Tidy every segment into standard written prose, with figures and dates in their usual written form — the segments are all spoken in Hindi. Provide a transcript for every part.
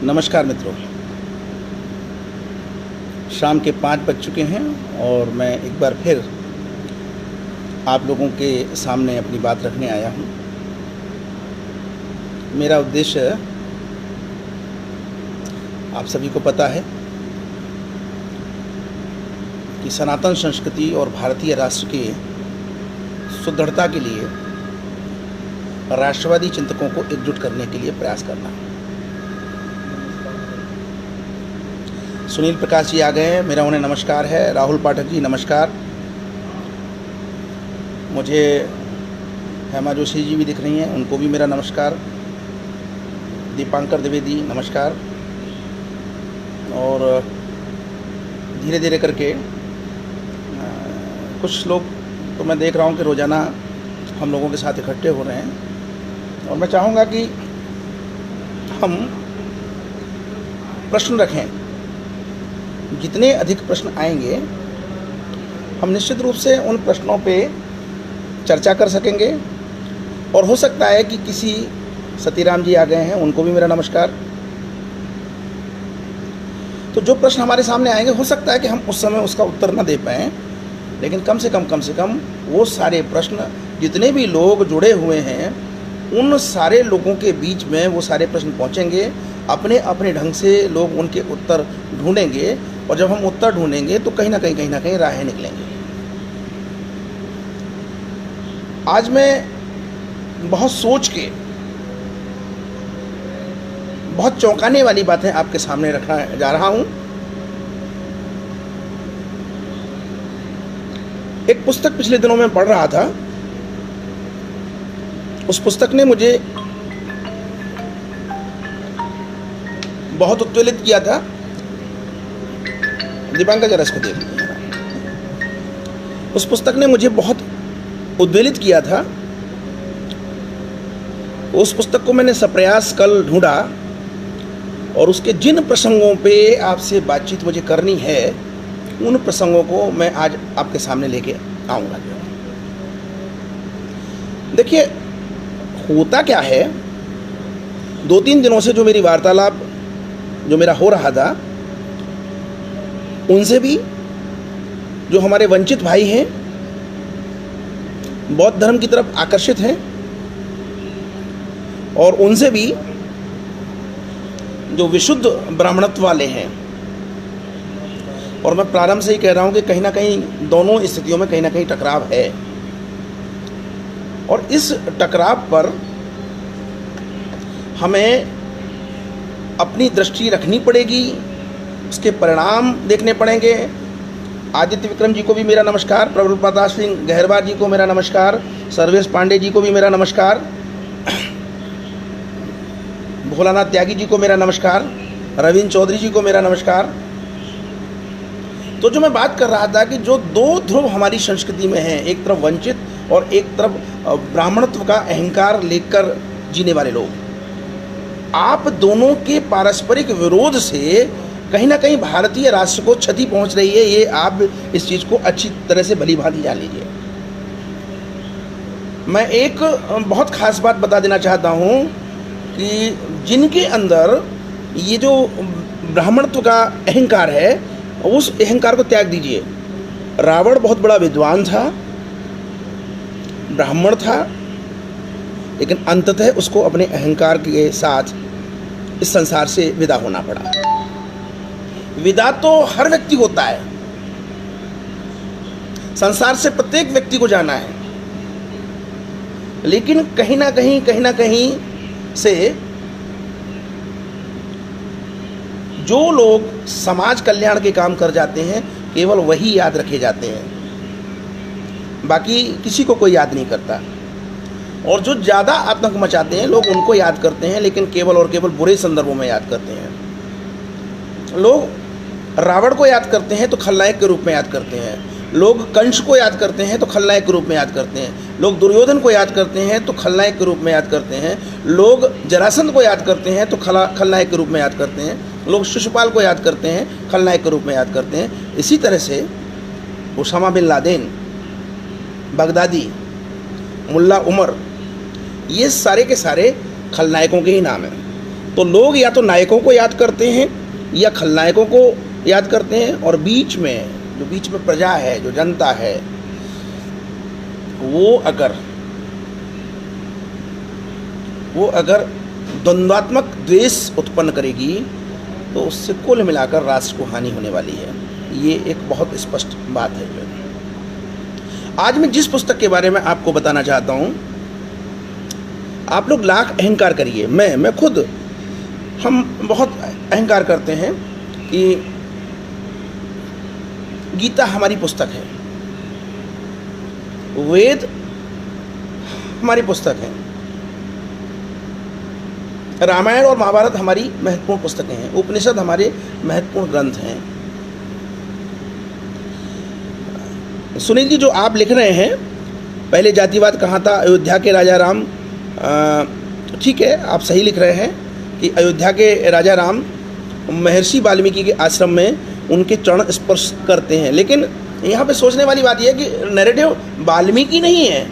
नमस्कार मित्रों, शाम के 5 बज चुके हैं और मैं एक बार फिर आप लोगों के सामने अपनी बात रखने आया हूँ। मेरा उद्देश्य आप सभी को पता है कि सनातन संस्कृति और भारतीय राष्ट्र की सुदृढ़ता के लिए राष्ट्रवादी चिंतकों को एकजुट करने के लिए प्रयास करना। सुनील प्रकाश जी आ गए हैं, मेरा उन्हें नमस्कार है। राहुल पाठक जी नमस्कार। मुझे हेमा जोशी जी भी दिख रही हैं, उनको भी मेरा नमस्कार। दीपांकर द्विवेदी नमस्कार। और धीरे धीरे करके कुछ लोग तो मैं देख रहा हूं कि रोज़ाना हम लोगों के साथ इकट्ठे हो रहे हैं और मैं चाहूँगा कि हम प्रश्न रखें। जितने अधिक प्रश्न आएंगे हम निश्चित रूप से उन प्रश्नों पे चर्चा कर सकेंगे। और हो सकता है कि किसी सतीराम जी आ गए हैं, उनको भी मेरा नमस्कार। तो जो प्रश्न हमारे सामने आएंगे हो सकता है कि हम उस समय उसका उत्तर न दे पाएँ, लेकिन कम से कम वो सारे प्रश्न जितने भी लोग जुड़े हुए हैं उन सारे लोगों के बीच में वो सारे प्रश्न पहुंचेंगे। अपने अपने ढंग से लोग उनके उत्तर ढूंढेंगे और जब हम उत्तर ढूंढेंगे तो कहीं ना कहीं राहें निकलेंगी। आज मैं बहुत सोच के बहुत चौंकाने वाली बातें आपके सामने रखना जा रहा हूं। एक पुस्तक पिछले दिनों में पढ़ रहा था। उस पुस्तक ने मुझे बहुत उत्तेजित किया था। दीपांकर जरा इसको देख लीजिए। उस पुस्तक ने मुझे बहुत उद्वेलित किया था। उस पुस्तक को मैंने सप्रयास कल ढूंढा और उसके जिन प्रसंगों पे आपसे बातचीत मुझे करनी है उन प्रसंगों को मैं आज आपके सामने लेके आऊँगा। देखिए, होता क्या है, 2-3 दिनों से जो मेरी वार्तालाप जो मेरा हो रहा था उनसे भी जो हमारे वंचित भाई हैं, बौद्ध धर्म की तरफ आकर्षित हैं, और उनसे भी जो विशुद्ध ब्राह्मणत्व वाले हैं। और मैं प्रारंभ से ही कह रहा हूं कि कहीं ना कहीं दोनों स्थितियों में कहीं ना कहीं टकराव है और इस टकराव पर हमें अपनी दृष्टि रखनी पड़ेगी, उसके परिणाम देखने पड़ेंगे। आदित्य विक्रम जी को भी मेरा नमस्कार। प्रबल प्रताप सिंह गहरवार जी को मेरा नमस्कार। सर्वेश पांडे जी को भी मेरा नमस्कार। भोलानाथ त्यागी जी को मेरा नमस्कार। रविंद्र चौधरी जी को मेरा नमस्कार। तो जो मैं बात कर रहा था कि जो दो ध्रुव हमारी संस्कृति में हैं, एक तरफ वंचित और एक तरफ ब्राह्मणत्व का अहंकार लेकर जीने वाले लोग, आप दोनों के पारस्परिक विरोध से कहीं ना कहीं भारतीय राष्ट्र को क्षति पहुंच रही है। ये आप इस चीज़ को अच्छी तरह से भली भांति जान लीजिए। मैं एक बहुत खास बात बता देना चाहता हूं कि जिनके अंदर ये जो ब्राह्मणत्व का अहंकार है उस अहंकार को त्याग दीजिए। रावण बहुत बड़ा विद्वान था, ब्राह्मण था, लेकिन अंततः उसको अपने अहंकार के साथ इस संसार से विदा होना पड़ा। विदा तो हर व्यक्ति होता है, संसार से प्रत्येक व्यक्ति को जाना है, लेकिन कहीं ना कहीं से जो लोग समाज कल्याण के काम कर जाते हैं केवल वही याद रखे जाते हैं, बाकी किसी को कोई याद नहीं करता। और जो ज़्यादा आतंक मचाते हैं लोग उनको याद करते हैं, लेकिन केवल और केवल बुरे संदर्भों में याद करते हैं। लोग रावण को याद करते हैं तो खलनायक के रूप में याद करते हैं, लोग कंस को याद करते हैं तो खलनायक के रूप में याद करते हैं, लोग दुर्योधन को याद करते हैं तो खलनायक के रूप में याद करते हैं, लोग जरासंध को याद करते हैं तो खलनायक के रूप में याद करते हैं, लोग शिशुपाल को याद करते हैं खलनायक के रूप में याद करते हैं। इसी तरह से उसामा बिन लादेन, बगदादी, मुल्ला उमर, ये सारे के सारे खलनायकों के ही नाम हैं। तो लोग या तो नायकों को याद करते हैं या खलनायकों को याद करते हैं, और बीच में प्रजा है, जो जनता है, वो अगर द्वंद्वात्मक द्वेष उत्पन्न करेगी तो उससे कुल मिलाकर राष्ट्र को हानि होने वाली है। ये एक बहुत स्पष्ट बात है। आज मैं जिस पुस्तक के बारे में आपको बताना चाहता हूँ, आप लोग लाख अहंकार करिए, मैं खुद, हम बहुत अहंकार करते हैं कि गीता हमारी पुस्तक है, वेद हमारी पुस्तक है, रामायण और महाभारत हमारी महत्वपूर्ण पुस्तकें हैं, उपनिषद हमारे महत्वपूर्ण ग्रंथ हैं। सुनील जी, जो आप लिख रहे हैं, पहले जातिवाद कहाँ था, अयोध्या के राजा राम, ठीक है, आप सही लिख रहे हैं कि अयोध्या के राजा राम महर्षि वाल्मीकि के आश्रम में उनके चरण स्पर्श करते हैं, लेकिन यहाँ पे सोचने वाली बात यह है कि नैरेटिव वाल्मीकि नहीं है,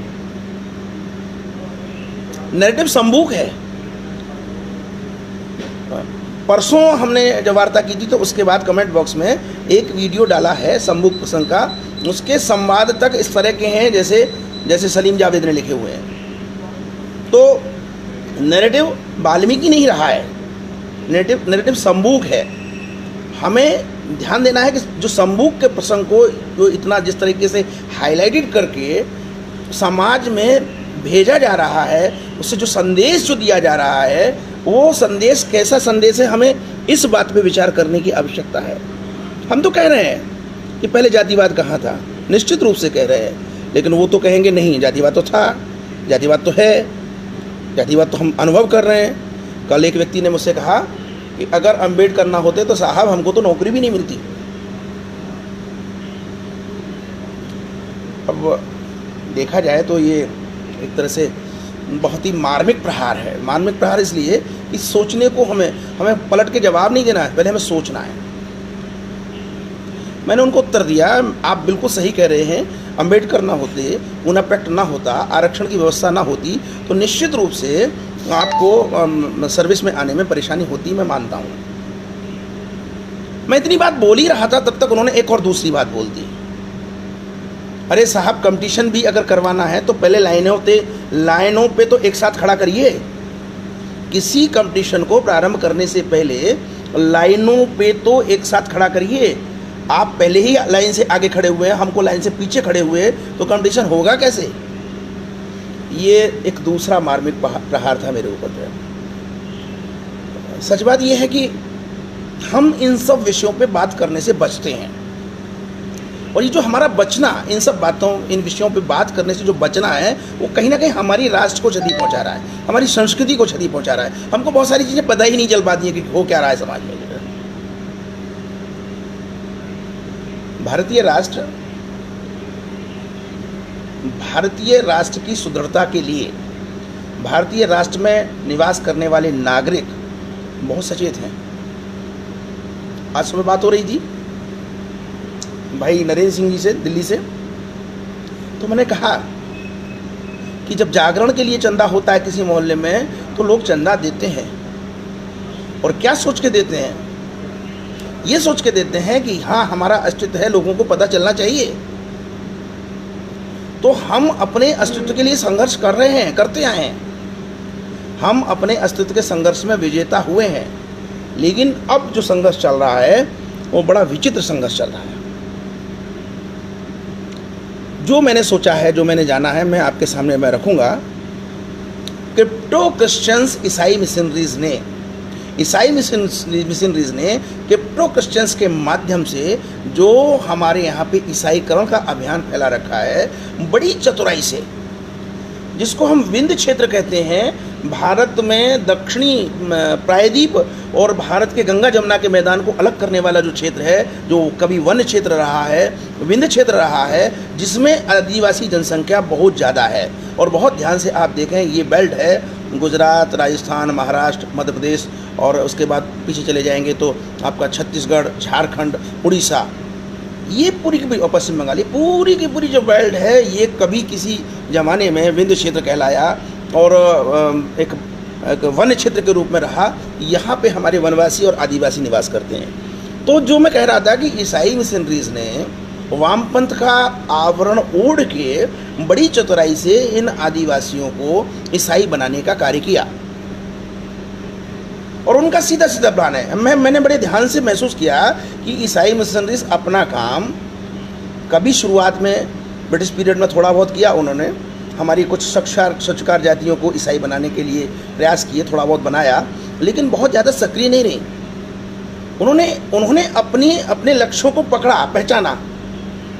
नैरेटिव संबूक है। परसों हमने जब वार्ता की थी तो उसके बाद कमेंट बॉक्स में एक वीडियो डाला है संबूक प्रसंग का, उसके संवाद तक इस तरह के हैं जैसे सलीम जावेद ने लिखे हुए हैं। तो नैरेटिव वाल्मीकि नहीं रहा है, नैरेटिव संबूक है। हमें ध्यान देना है कि जो संबूक के प्रसंग को जो इतना जिस तरीके से हाईलाइटेड करके समाज में भेजा जा रहा है, उससे जो संदेश जो दिया जा रहा है, वो संदेश कैसा संदेश है, हमें इस बात पे विचार करने की आवश्यकता है। हम तो कह रहे हैं कि पहले जातिवाद कहाँ था, निश्चित रूप से कह रहे हैं, लेकिन वो तो कहेंगे नहीं, जातिवाद तो था, जातिवाद तो है, जातिवाद तो हम अनुभव कर रहे हैं। कल एक व्यक्ति ने मुझसे कहा कि अगर अम्बेडकर ना होते तो साहब हमको तो नौकरी भी नहीं मिलती। अब देखा जाए तो ये एक तरह से बहुत ही मार्मिक प्रहार है। मार्मिक प्रहार इसलिए कि सोचने को हमें पलट के जवाब नहीं देना है, पहले हमें सोचना है। मैंने उनको उत्तर दिया, आप बिल्कुल सही कह रहे हैं, अम्बेडकर ना होते, ऊना पैक्ट ना होता, आरक्षण की व्यवस्था ना होती तो निश्चित रूप से आपको सर्विस में आने में परेशानी होती, मैं मानता हूँ। मैं इतनी बात बोल ही रहा था, तब तक उन्होंने एक और दूसरी बात बोल दी। अरे साहब, कंपटीशन भी अगर करवाना है तो पहले लाइनों पे तो एक साथ खड़ा करिए। किसी कंपटीशन को प्रारंभ करने से पहले लाइनों पे तो एक साथ खड़ा करिए। आप पहले ही लाइन से आगे खड़े हुए हैं, हमको लाइन से पीछे खड़े हुए, तो कंपटीशन होगा कैसे? ये एक दूसरा मार्मिक प्रहार था मेरे ऊपर। सच बात यह है कि हम इन सब विषयों पे बात करने से बचते हैं, और ये जो हमारा बचना, इन सब बातों, इन विषयों पे बात करने से जो बचना है, वो कहीं ना कहीं हमारी राष्ट्र को क्षति पहुंचा रहा है, हमारी संस्कृति को क्षति पहुंचा रहा है। हमको बहुत सारी चीज़ें पता ही नहीं चल पाती हैं कि हो क्या रहा है समाज में। भारतीय राष्ट्र की सुदृढ़ता के लिए भारतीय राष्ट्र में निवास करने वाले नागरिक बहुत सचेत हैं। आज सुबह बात हो रही थी भाई नरेंद्र सिंह जी से, दिल्ली से, तो मैंने कहा कि जब जागरण के लिए चंदा होता है किसी मोहल्ले में, तो लोग चंदा देते हैं, और क्या सोच के देते हैं? ये सोच के देते हैं कि हाँ, हमारा अस्तित्व है, लोगों को पता चलना चाहिए। तो हम अपने अस्तित्व के लिए संघर्ष कर रहे हैं, करते आए हैं। हम अपने अस्तित्व के संघर्ष में विजेता हुए हैं, लेकिन अब जो संघर्ष चल रहा है वो बड़ा विचित्र संघर्ष चल रहा है। जो मैंने सोचा है, जो मैंने जाना है, मैं आपके सामने मैं रखूँगा। क्रिप्टो क्रिश्चियंस ईसाई मिशनरीज ने क्रिप्टो क्रिश्चियंस के माध्यम से जो हमारे यहाँ पे ईसाईकरण का अभियान फैला रखा है, बड़ी चतुराई से, जिसको हम विंध्य क्षेत्र कहते हैं। भारत में दक्षिणी प्रायद्वीप और भारत के गंगा जमुना के मैदान को अलग करने वाला जो क्षेत्र है, जो कभी वन्य क्षेत्र रहा है, विंध्य क्षेत्र रहा है, जिसमें आदिवासी जनसंख्या बहुत ज़्यादा है। और बहुत ध्यान से आप देखें, ये बेल्ट है गुजरात, राजस्थान, महाराष्ट्र, मध्य प्रदेश, और उसके बाद पीछे चले जाएंगे तो आपका छत्तीसगढ़, झारखंड, उड़ीसा, ये पूरी की पूरी, और पश्चिम बंगाल, ये पूरी की पूरी जो बेल्ट है, ये कभी किसी ज़माने में विंध्य क्षेत्र कहलाया। और एक एक वन्य क्षेत्र के रूप में रहा। यहाँ पे हमारे वनवासी और आदिवासी निवास करते हैं। तो जो मैं कह रहा था कि ईसाई मिशनरीज ने वामपंथ का आवरण ओढ़ के बड़ी चतुराई से इन आदिवासियों को ईसाई बनाने का कार्य किया, और उनका सीधा सीधा प्लान है। मैंने बड़े ध्यान से महसूस किया कि ईसाई मिशनरीज अपना काम कभी शुरुआत में ब्रिटिश पीरियड में थोड़ा बहुत किया, उन्होंने हमारी कुछ सच्चार जातियों को ईसाई बनाने के लिए प्रयास किए, थोड़ा बहुत बनाया, लेकिन बहुत ज़्यादा सक्रिय नहीं रही। उन्होंने अपने लक्ष्यों को पकड़ा, पहचाना।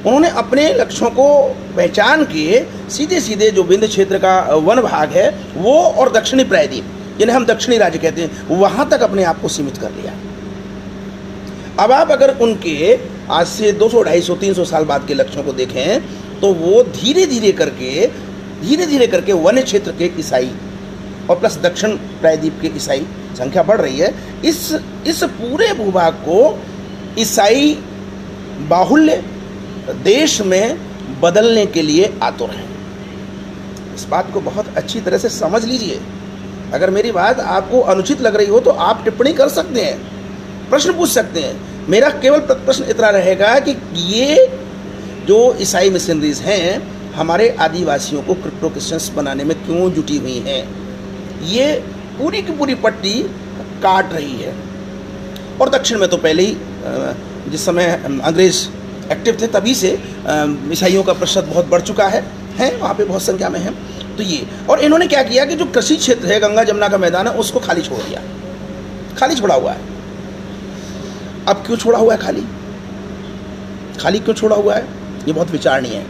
उन्होंने अपने लक्ष्यों को पहचान के सीधे सीधे जो विंध्य क्षेत्र का वन भाग है वो और दक्षिणी प्रायद्वीप, जिन्हें हम दक्षिणी राज्य कहते हैं, वहाँ तक अपने आप को सीमित कर लिया। अब आप अगर उनके आज से 200, 250, 300 साल बाद के लक्ष्यों को देखें तो वो धीरे धीरे करके वन्य क्षेत्र के ईसाई और प्लस दक्षिण प्रायद्वीप के ईसाई संख्या बढ़ रही है। इस पूरे भूभाग को ईसाई बाहुल्य देश में बदलने के लिए आतुर हैं। इस बात को बहुत अच्छी तरह से समझ लीजिए। अगर मेरी बात आपको अनुचित लग रही हो तो आप टिप्पणी कर सकते हैं, प्रश्न पूछ सकते हैं। मेरा केवल प्रश्न इतना रहेगा कि ये जो ईसाई मिशनरीज हैं हमारे आदिवासियों को क्रिप्टो क्रिश्चियंस बनाने में क्यों जुटी हुई हैं? ये पूरी की पूरी पट्टी काट रही है। और दक्षिण में तो पहले ही जिस समय अंग्रेज एक्टिव थे तभी से ईसाइयों का प्रतिशत बहुत बढ़ चुका है वहाँ पे बहुत संख्या में है। तो ये, और इन्होंने क्या किया कि जो कृषि क्षेत्र है, गंगा जमुना का मैदान है, उसको खाली छोड़ दिया, खाली छोड़ा हुआ है। अब क्यों छोड़ा हुआ है खाली क्यों छोड़ा हुआ है? ये बहुत विचारणीय है।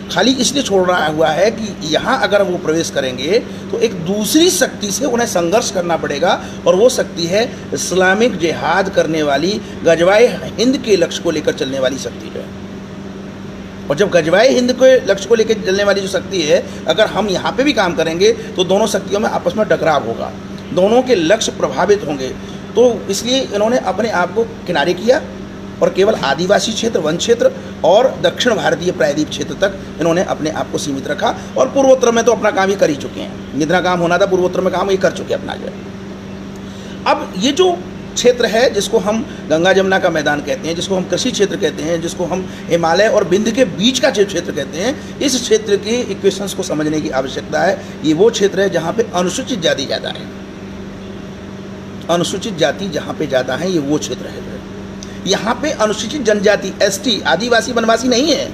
खाली इसलिए छोड़ रहा हुआ है कि यहाँ अगर वो प्रवेश करेंगे तो एक दूसरी शक्ति से उन्हें संघर्ष करना पड़ेगा, और वो शक्ति है इस्लामिक जिहाद करने वाली, गजवाए हिंद के लक्ष्य को लेकर चलने वाली शक्ति है। और जब गजवाए हिंद के लक्ष्य को लेकर चलने वाली जो शक्ति है, अगर हम यहाँ पे भी काम करेंगे तो दोनों शक्तियों में आपस में टकराव होगा, दोनों के लक्ष्य प्रभावित होंगे। तो इसलिए इन्होंने अपने आप को किनारे किया और केवल आदिवासी क्षेत्र, वन क्षेत्र और दक्षिण भारतीय प्रायद्वीप क्षेत्र तक इन्होंने अपने आप को सीमित रखा। और पूर्वोत्तर में तो अपना काम ये कर ही चुके हैं, जितना काम होना था पूर्वोत्तर में काम ये कर चुके हैं अपना जो है। अब ये जो क्षेत्र है जिसको हम गंगा जमुना का मैदान कहते हैं, जिसको हम कृषि क्षेत्र कहते हैं, जिसको हम हिमालय और विंध्य के बीच का जो क्षेत्र कहते हैं, इस क्षेत्र के इक्वेशंस को समझने की आवश्यकता है। ये वो क्षेत्र है जहाँ पे अनुसूचित जाति ज़्यादा है, अनुसूचित जाति जहाँ पे ज़्यादा है, ये वो क्षेत्र है। यहाँ पे अनुसूचित जनजाति, एसटी, आदिवासी वनवासी नहीं है,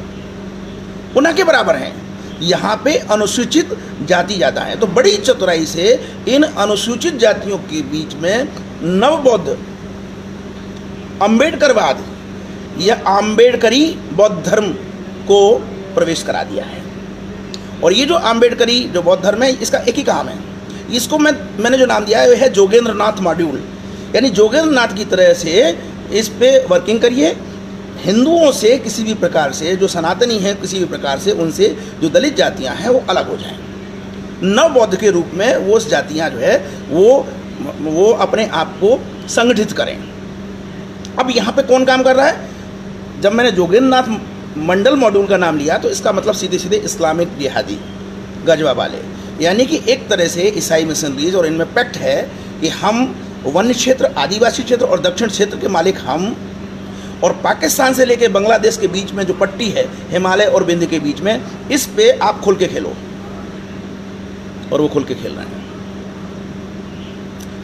उन्हीं के बराबर हैं। यहाँ पे अनुसूचित जाति ज़्यादा है। तो बड़ी चतुराई से इन अनुसूचित जातियों के बीच में नवबौद्ध अम्बेडकरवाद या अम्बेडकरी बौद्ध धर्म को प्रवेश करा दिया है। और ये जो अम्बेडकरी जो बौद्ध धर्म है, इसका एक ही काम है, इसको मैंने जो नाम दिया है वह है जोगेंद्र नाथ मॉड्यूल। यानी जोगेंद्र नाथ की तरह से इस पे वर्किंग करिए। हिंदुओं से किसी भी प्रकार से, जो सनातनी हैं किसी भी प्रकार से, उनसे जो दलित जातियां हैं वो अलग हो जाएं। नवबौद्ध के रूप में वो जातियां जो है वो अपने आप को संगठित करें। अब यहाँ पे कौन काम कर रहा है? जब मैंने जोगेंद्र नाथ मंडल मॉड्यूल का नाम लिया तो इसका मतलब सीधे सीधे इस्लामिक जिहादी, गजवा वाले, यानी कि एक तरह से ईसाई मिशनरीज, और इनमें पैक्ट है कि हम वन्य क्षेत्र, आदिवासी क्षेत्र और दक्षिण क्षेत्र के मालिक हम, और पाकिस्तान से लेकर बांग्लादेश के बीच में जो पट्टी है हिमालय और विंध्य के बीच में, इस पे आप खुल के खेलो। और वो खुल के खेल रहे हैं।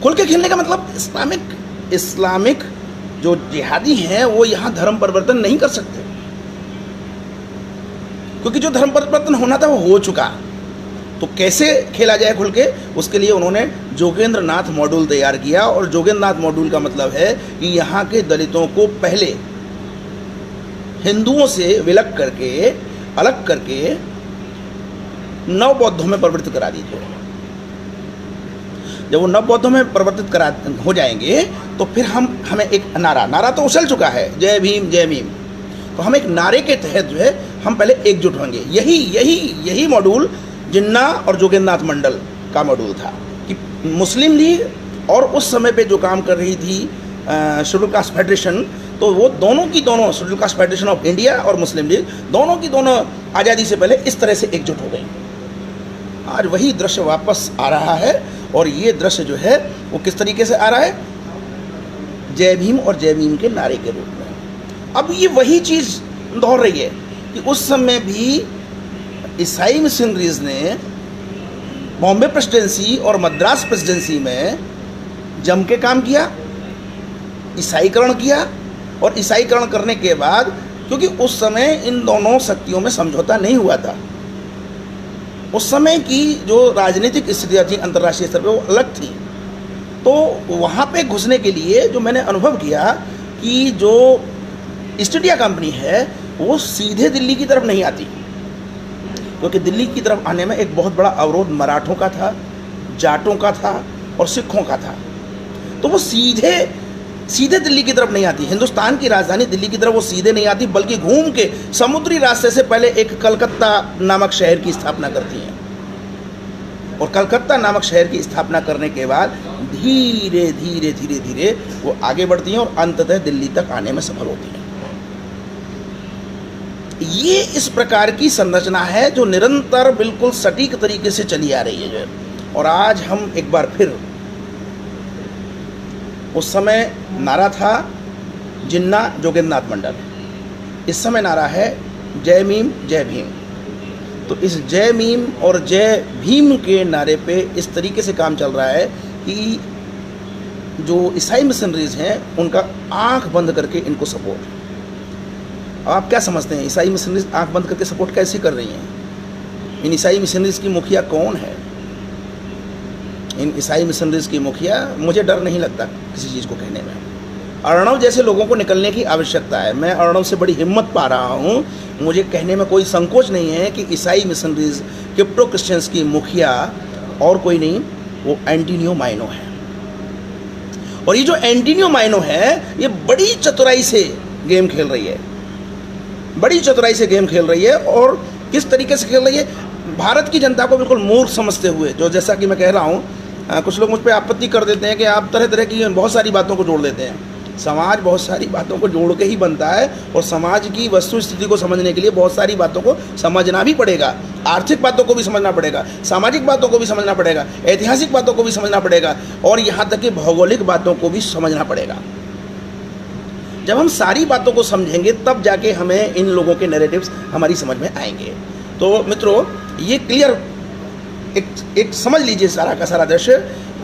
खुल के खेलने का मतलब इस्लामिक जो जिहादी हैं वो यहाँ धर्म परिवर्तन नहीं कर सकते, क्योंकि जो धर्म परिवर्तन होना था वो हो चुका। तो कैसे खेला जाए खुल के, उसके लिए उन्होंने जोगेंद्र नाथ मॉड्यूल तैयार किया। और जोगेंद्र नाथ मॉड्यूल का मतलब है कि यहाँ के दलितों को पहले हिंदुओं से अलग करके नवबौद्धों में परिवर्तित करा दीजिए। जब वो नवबौद्धों में परिवर्तित हो जाएंगे तो फिर हमें एक नारा तो उछल चुका है, जय भीम जय भीम। तो हम एक नारे के तहत जो है हम पहले एकजुट होंगे। यही मॉड्यूल जिन्ना और जोगेंद्र नाथ मंडल का मॉड्यूल था कि मुस्लिम लीग और उस समय पे जो काम कर रही थी शेड्यूल कास्ट फेडरेशन, तो वो दोनों की दोनों, schedule caste federation of India और मुस्लिम लीग दोनों की दोनों आज़ादी से पहले इस तरह से एकजुट हो गई। आज वही दृश्य वापस आ रहा है और ये दृश्य जो है वो किस तरीके से आ रहा है, जय भीम और जय भीम के नारे के रूप में। अब ये वही चीज़ दोहर रही है कि उस समय भी ईसाई मिशनरीज ने बॉम्बे प्रेसिडेंसी और मद्रास प्रेसिडेंसी में जम के काम किया, ईसाईकरण किया। और ईसाईकरण करने के बाद, क्योंकि उस समय इन दोनों शक्तियों में समझौता नहीं हुआ था, उस समय की जो राजनीतिक स्थितियाँ थी अंतर्राष्ट्रीय स्तर पर वो अलग थी, तो वहाँ पे घुसने के लिए जो मैंने अनुभव किया कि जो ईस्ट इंडिया कंपनी है वो सीधे दिल्ली की तरफ नहीं आती, क्योंकि दिल्ली की तरफ आने में एक बहुत बड़ा अवरोध मराठों का था, जाटों का था और सिखों का था। तो वो सीधे दिल्ली की तरफ नहीं आती, हिंदुस्तान की राजधानी दिल्ली की तरफ वो सीधे नहीं आती, बल्कि घूम के समुद्री रास्ते से पहले एक कलकत्ता नामक शहर की स्थापना करती हैं। और कलकत्ता नामक शहर की स्थापना करने के बाद धीरे धीरे धीरे धीरे वो आगे बढ़ती हैं और अंततः दिल्ली तक आने में सफल होती हैं। ये इस प्रकार की संरचना है जो निरंतर बिल्कुल सटीक तरीके से चली आ रही है। और आज हम एक बार फिर, उस समय नारा था जिन्ना जोगेंद्रनाथ मंडल, इस समय नारा है जय भीम जय भीम। तो इस जय भीम और जय भीम के नारे पे इस तरीके से काम चल रहा है कि जो ईसाई मिशनरीज हैं उनका आंख बंद करके इनको सपोर्ट। अब आप क्या समझते हैं, ईसाई मिशनरीज आंख बंद करके सपोर्ट कैसे कर रही हैं? इन ईसाई मिशनरीज की मुखिया कौन है? इन ईसाई मिशनरीज की मुखिया, मुझे डर नहीं लगता किसी चीज़ को कहने में। अर्णव जैसे लोगों को निकलने की आवश्यकता है। मैं अर्णव से बड़ी हिम्मत पा रहा हूँ, मुझे कहने में कोई संकोच नहीं है कि ईसाई मिशनरीज क्रिप्टो क्रिश्चियंस की मुखिया और कोई नहीं, वो एंटोनियो माइनो है। और ये जो एंटोनियो माइनो है ये बड़ी चतुराई से गेम खेल रही है, बड़ी चतुराई से गेम खेल रही है। और किस तरीके से खेल रही है, भारत की जनता को बिल्कुल मूर्ख समझते हुए, जो जैसा कि मैं कह रहा हूँ, कुछ लोग मुझ पर आपत्ति कर देते हैं कि आप तरह तरह की बहुत सारी बातों को जोड़ देते हैं। समाज बहुत सारी बातों को जोड़ के ही बनता है, और समाज की वस्तु स्थिति को समझने के लिए बहुत सारी बातों को समझना भी पड़ेगा। आर्थिक बातों को भी समझना पड़ेगा, सामाजिक बातों को भी समझना पड़ेगा, ऐतिहासिक बातों को भी समझना पड़ेगा, और यहाँ तक कि भौगोलिक बातों को भी समझना पड़ेगा। जब हम सारी बातों को समझेंगे तब जाके हमें इन लोगों के नैरेटिव्स हमारी समझ में आएंगे। तो मित्रों, ये क्लियर एक समझ लीजिए, सारा का सारा दृश्य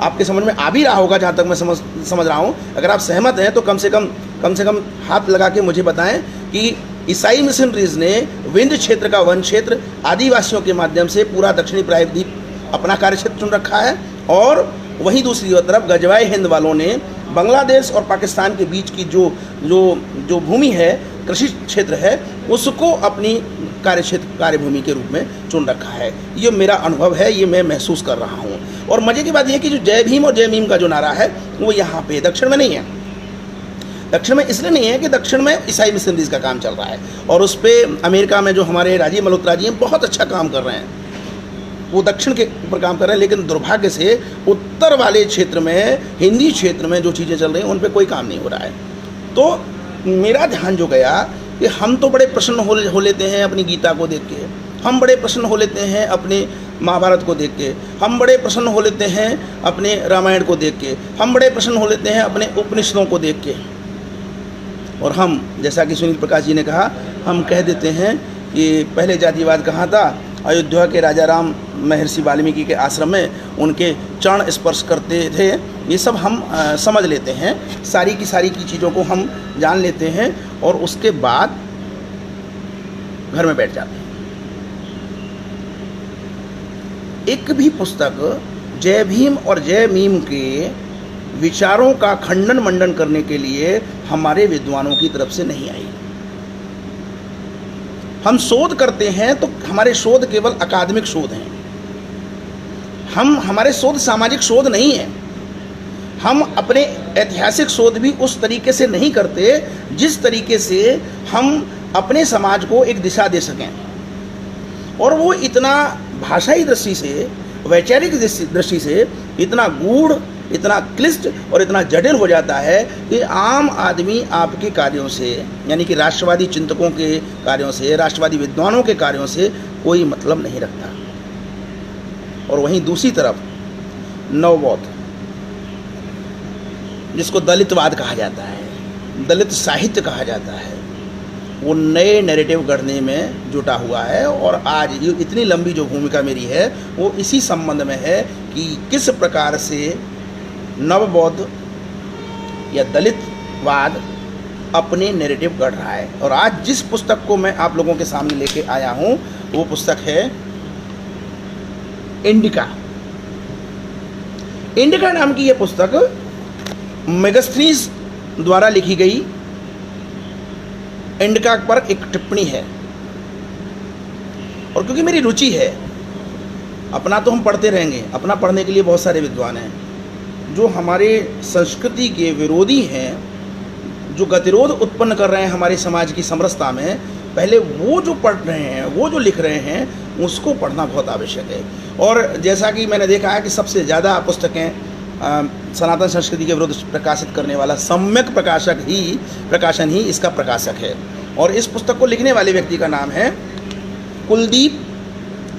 आपके समझ में आ भी रहा होगा जहाँ तक मैं समझ रहा हूँ। अगर आप सहमत हैं तो कम से कम हाथ लगा के मुझे बताएं कि ईसाई मिशनरीज ने विंध्य क्षेत्र का वन क्षेत्र आदिवासियों के माध्यम से पूरा दक्षिणी प्रायद्वीप अपना कार्यक्षेत्र चुन रखा है, और वहीं दूसरी तरफ गजवाए हिंद वालों ने बांग्लादेश और पाकिस्तान के बीच की जो भूमि है, कृषि क्षेत्र है, उसको अपनी कार्यभूमि के रूप में चुन रखा है। ये मेरा अनुभव है, ये मैं महसूस कर रहा हूँ। और मज़े की बात यह है कि जो जय भीम और जय भीम का जो नारा है वो यहाँ पे दक्षिण में नहीं है। दक्षिण में इसलिए नहीं है कि दक्षिण में ईसाई मिशनरीज का काम चल रहा है, और उस पर अमेरिका में जो हमारे राजीव मल्होत्रा जी हैं बहुत अच्छा काम कर रहे हैं, वो दक्षिण के ऊपर काम कर रहे हैं। लेकिन दुर्भाग्य से उत्तर वाले क्षेत्र में, हिंदी क्षेत्र में जो चीज़ें चल रही हैं उन पर कोई काम नहीं हो रहा है। तो मेरा ध्यान जो गया कि हम तो बड़े प्रसन्न हो लेते हैं अपनी गीता को देख के, हम बड़े प्रसन्न हो लेते हैं अपने महाभारत को देख के, हम बड़े प्रसन्न हो लेते हैं अपने रामायण को देख के, हम बड़े प्रसन्न हो लेते हैं अपने उपनिषदों को देख के, और हम, जैसा कि सुनील प्रकाश जी ने कहा, हम कह देते हैं कि पहले जातिवाद कहाँ था, अयोध्या के राजा राम महर्षि वाल्मीकि के आश्रम में उनके चरण स्पर्श करते थे। ये सब हम समझ लेते हैं, सारी की चीज़ों को हम जान लेते हैं, और उसके बाद घर में बैठ जाते हैं। एक भी पुस्तक जय भीम और जय मीम के विचारों का खंडन मंडन करने के लिए हमारे विद्वानों की तरफ से नहीं आई। हम शोध करते हैं तो हमारे शोध केवल अकादमिक शोध हैं, हमारे शोध सामाजिक शोध नहीं है। हम अपने ऐतिहासिक शोध भी उस तरीके से नहीं करते जिस तरीके से हम अपने समाज को एक दिशा दे सकें, और वो इतना भाषाई दृष्टि से, वैचारिक दृष्टि से इतना गूढ़, इतना क्लिष्ट और इतना जटिल हो जाता है कि आम आदमी आपके कार्यों से, यानी कि राष्ट्रवादी चिंतकों के कार्यों से, राष्ट्रवादी विद्वानों के कार्यों से कोई मतलब नहीं रखता। और वहीं दूसरी तरफ नवबौद्ध, जिसको दलितवाद कहा जाता है, दलित साहित्य कहा जाता है, वो नए नैरेटिव गढ़ने में जुटा हुआ है। और आज ये इतनी लंबी जो भूमिका मेरी है वो इसी संबंध में है कि किस प्रकार से नवबौद्ध या दलितवाद अपने नैरेटिव गढ़ रहा है। और आज जिस पुस्तक को मैं आप लोगों के सामने लेके आया हूँ वो पुस्तक है इंडिका। इंडिका नाम की यह पुस्तक मेगास्थनीज द्वारा लिखी गई इंडिका पर एक टिप्पणी है। और क्योंकि मेरी रुचि है, अपना तो हम पढ़ते रहेंगे, अपना पढ़ने के लिए बहुत सारे विद्वान हैं जो हमारे संस्कृति के विरोधी हैं, जो गतिरोध उत्पन्न कर रहे हैं हमारे समाज की समरसता में। पहले वो जो पढ़ रहे हैं, वो जो लिख रहे हैं, उसको पढ़ना बहुत आवश्यक है। और जैसा कि मैंने देखा है कि सबसे ज़्यादा पुस्तकें सनातन संस्कृति के विरुद्ध प्रकाशित करने वाला सम्यक प्रकाशन ही इसका प्रकाशक है। और इस पुस्तक को लिखने वाले व्यक्ति का नाम है कुलदीप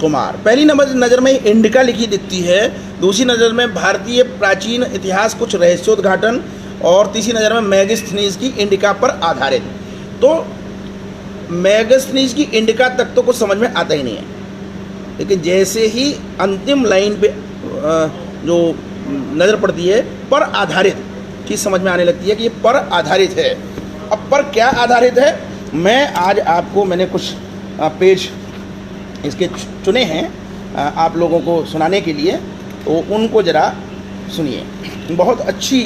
कुमार। पहली नज़र में इंडिका लिखी दिखती है, दूसरी नज़र में भारतीय प्राचीन इतिहास कुछ रहस्योद्घाटन, और तीसरी नज़र में मेगास्थनीज की इंडिका पर आधारित। तो मेगास्थनीज की इंडिका तक तो कुछ समझ में आता ही नहीं है, लेकिन जैसे ही अंतिम लाइन पे जो नज़र पड़ती है पर आधारित चीज़ समझ में आने लगती है कि ये पर आधारित है। अब पर क्या आधारित है, मैं आज आपको, मैंने कुछ पेज इसके चुने हैं आप लोगों को सुनाने के लिए, तो उनको ज़रा सुनिए। बहुत अच्छी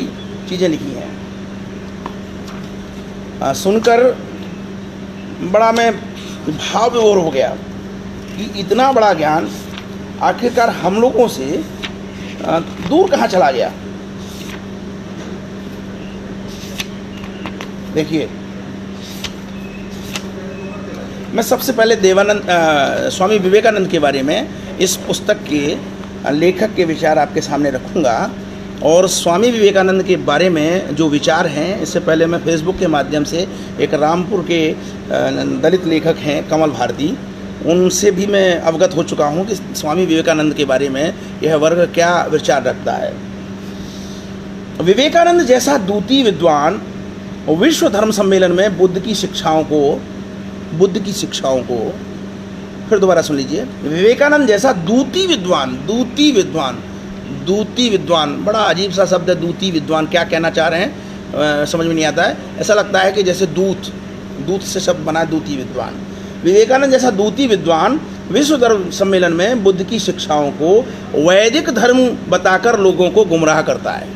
चीज़ें लिखी हैं, सुनकर बड़ा मैं भाव विभोर हो गया कि इतना बड़ा ज्ञान आखिरकार हम लोगों से दूर कहाँ चला गया। देखिए, मैं सबसे पहले स्वामी विवेकानंद के बारे में इस पुस्तक के लेखक के विचार आपके सामने रखूँगा। और स्वामी विवेकानंद के बारे में जो विचार हैं, इससे पहले मैं फेसबुक के माध्यम से एक रामपुर के दलित लेखक हैं कमल भारती, उनसे भी मैं अवगत हो चुका हूं कि स्वामी विवेकानंद के बारे में यह वर्ग क्या विचार रखता है। विवेकानंद जैसा दूती विद्वान विश्व धर्म सम्मेलन में बुद्ध की शिक्षाओं को फिर दोबारा सुन लीजिए। विवेकानंद जैसा दूती विद्वान, बड़ा अजीब सा शब्द है दूती विद्वान, क्या कहना चाह रहे हैं समझ में नहीं आता है। ऐसा लगता है कि जैसे दूत से शब्द बना है दूती विद्वान। विवेकानंद जैसा दूती विद्वान विश्व धर्म सम्मेलन में बुद्ध की शिक्षाओं को वैदिक धर्म बताकर लोगों को गुमराह करता है।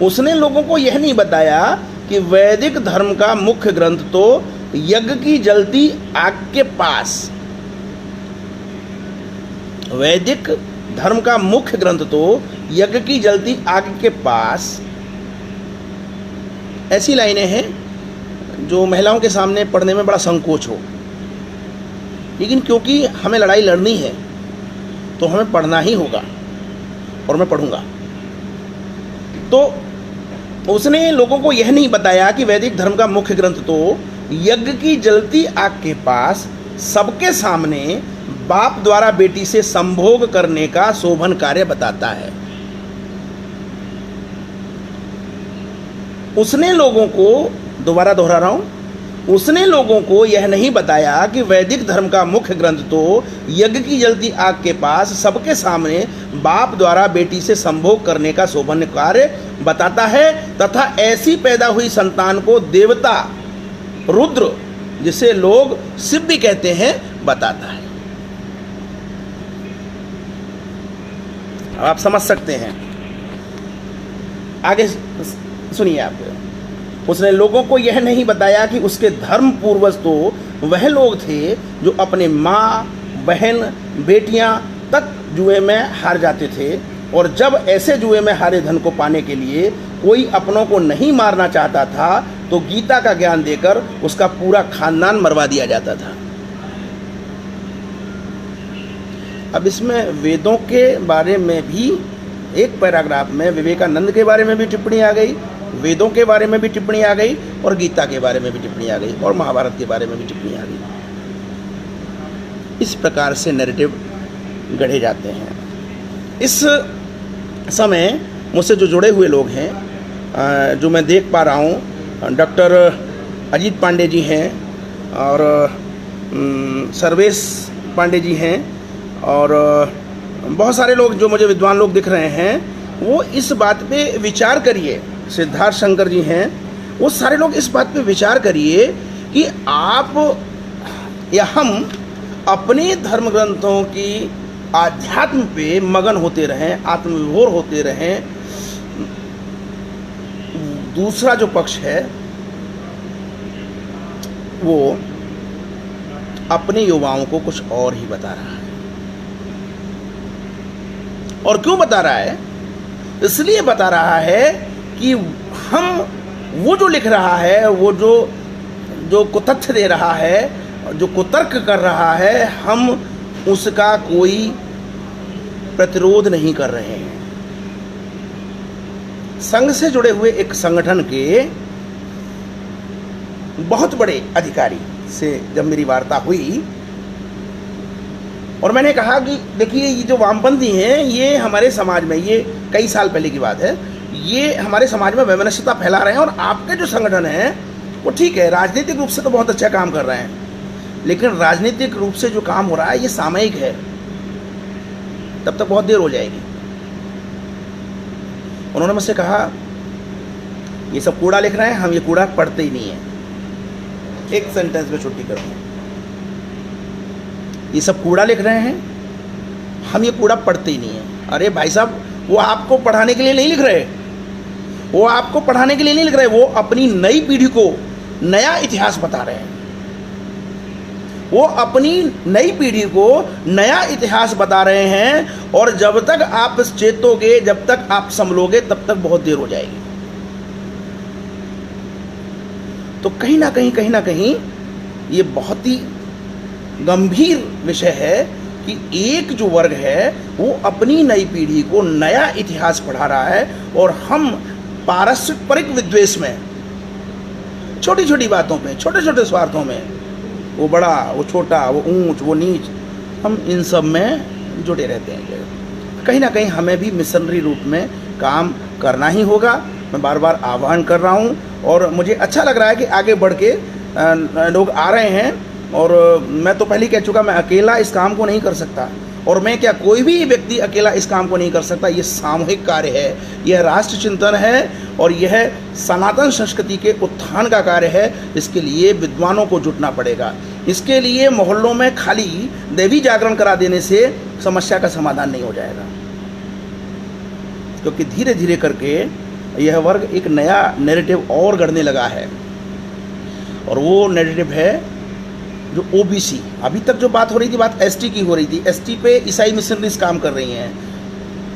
उसने लोगों को यह नहीं बताया कि वैदिक धर्म का मुख्य ग्रंथ तो यज्ञ की जलती आग के पास, वैदिक धर्म का मुख्य ग्रंथ तो यज्ञ की जलती आग के पास। ऐसी लाइनें हैं जो महिलाओं के सामने पढ़ने में बड़ा संकोच हो, लेकिन क्योंकि हमें लड़ाई लड़नी है तो हमें पढ़ना ही होगा और मैं पढ़ूंगा। तो उसने लोगों को यह नहीं बताया कि वैदिक धर्म का मुख्य ग्रंथ तो यज्ञ की जलती आग के पास सबके सामने बाप द्वारा बेटी से संभोग करने का शोभन कार्य बताता है। उसने लोगों को, दोबारा दोहरा रहा हूं, उसने लोगों को यह नहीं बताया कि वैदिक धर्म का मुख्य ग्रंथ तो यज्ञ की जलती आग के पास सबके सामने बाप द्वारा बेटी से संभोग करने का शोभन कार्य बताता है, तथा ऐसी पैदा हुई संतान को देवता रुद्र, जिसे लोग शिव भी कहते हैं, बताता है। अब आप समझ सकते हैं, आगे सुनिए आप। उसने लोगों को यह नहीं बताया कि उसके धर्म पूर्वज तो वह लोग थे जो अपने माँ, बहन, बेटियां तक जुए में हार जाते थे, और जब ऐसे जुए में हारे धन को पाने के लिए कोई अपनों को नहीं मारना चाहता था तो गीता का ज्ञान देकर उसका पूरा खानदान मरवा दिया जाता था। अब इसमें वेदों के बारे में भी एक पैराग्राफ में विवेकानंद के बारे में भी टिप्पणी आ गई, वेदों के बारे में भी टिप्पणी आ गई, और गीता के बारे में भी टिप्पणी आ गई, और महाभारत के बारे में भी टिप्पणी आ गई। इस प्रकार से नैरेटिव गढ़े जाते हैं। इस समय मुझसे जो जुड़े हुए लोग हैं, जो मैं देख पा रहा हूँ, डॉक्टर अजीत पांडे जी हैं और सर्वेश पांडे जी हैं और बहुत सारे लोग जो मुझे विद्वान लोग दिख रहे हैं, वो इस बात पे विचार करिए। सिद्धार्थ शंकर जी हैं, वो सारे लोग इस बात पे विचार करिए कि आप या हम अपने धर्म ग्रंथों की आध्यात्म पे मगन होते रहें, आत्मविभोर होते रहें। दूसरा जो पक्ष है वो अपने युवाओं को कुछ और ही बता रहा है। और क्यों बता रहा है? इसलिए बता रहा है कि हम वो जो लिख रहा है, वो जो कुतथ्य दे रहा है, जो कुतर्क कर रहा है, हम उसका कोई प्रतिरोध नहीं कर रहे हैं। संघ से जुड़े हुए एक संगठन के बहुत बड़े अधिकारी से जब मेरी वार्ता हुई और मैंने कहा कि देखिए, ये जो वामपंथी हैं, ये हमारे समाज में, ये कई साल पहले की बात है, ये हमारे समाज में वैमनस्यता फैला रहे हैं। और आपके जो संगठन है वो ठीक है, राजनीतिक रूप से तो बहुत अच्छा काम कर रहे हैं, लेकिन राजनीतिक रूप से जो काम हो रहा है ये सामयिक है, तब तक बहुत देर हो जाएगी। उन्होंने मुझसे कहा, ये सब कूड़ा लिख रहे हैं, हम ये कूड़ा पढ़ते ही नहीं है। एक सेंटेंस में छुट्टी कर दूं, ये सब कूड़ा लिख रहे हैं, हम ये कूड़ा पढ़ते ही नहीं है। अरे भाई साहब, वो आपको पढ़ाने के लिए नहीं लिख रहे, वो आपको पढ़ाने के लिए नहीं लिख रहे, वो अपनी नई पीढ़ी को नया इतिहास बता रहे हैं। वो अपनी नई पीढ़ी को नया इतिहास बता रहे हैं। और जब तक आप चेतोगे, जब तक आप संभलोगे, तब तक बहुत देर हो जाएगी। तो कहीं ना कहीं ये बहुत ही गंभीर विषय है कि एक जो वर्ग है वो अपनी नई पीढ़ी को नया इतिहास पढ़ा रहा है और हम पारस्परिक विद्वेष में, छोटी छोटी बातों पे, छोटे छोटे स्वार्थों में, वो बड़ा, वो छोटा, वो ऊंच, वो नीच, हम इन सब में जुटे रहते हैं। कहीं ना कहीं हमें भी मिशनरी रूप में काम करना ही होगा। मैं बार बार आह्वान कर रहा हूँ और मुझे अच्छा लग रहा है कि आगे बढ़ के लोग आ रहे हैं। और मैं तो पहले ही कह चुका, मैं अकेला इस काम को नहीं कर सकता, और मैं क्या, कोई भी व्यक्ति अकेला इस काम को नहीं कर सकता। ये सामूहिक कार्य है, यह राष्ट्र चिंतन है और यह सनातन संस्कृति के उत्थान का कार्य है। इसके लिए विद्वानों को जुटना पड़ेगा। इसके लिए मोहल्लों में खाली देवी जागरण करा देने से समस्या का समाधान नहीं हो जाएगा, क्योंकि धीरे धीरे करके यह वर्ग एक नया नैरेटिव और गढ़ने लगा है। और वो नैरेटिव है जो ओबीसी, अभी तक जो बात हो रही थी, बात एसटी की हो रही थी। एसटी पे ईसाई मिशनरीज काम कर रही हैं,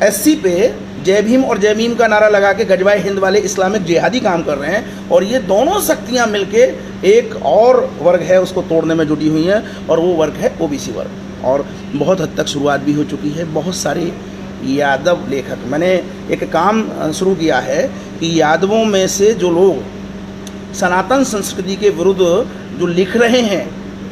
एससी पे जय भीम और जय मीम का नारा लगा के गजवाए हिंद वाले इस्लामिक जिहादी काम कर रहे हैं। और ये दोनों शक्तियां मिलके एक और वर्ग है उसको तोड़ने में जुटी हुई हैं, और वो वर्ग है ओबीसी वर्ग। और बहुत हद तक शुरुआत भी हो चुकी है। बहुत सारे यादव लेखक, मैंने एक काम शुरू किया है कि यादवों में से जो लोग सनातन संस्कृति के विरुद्ध जो लिख रहे हैं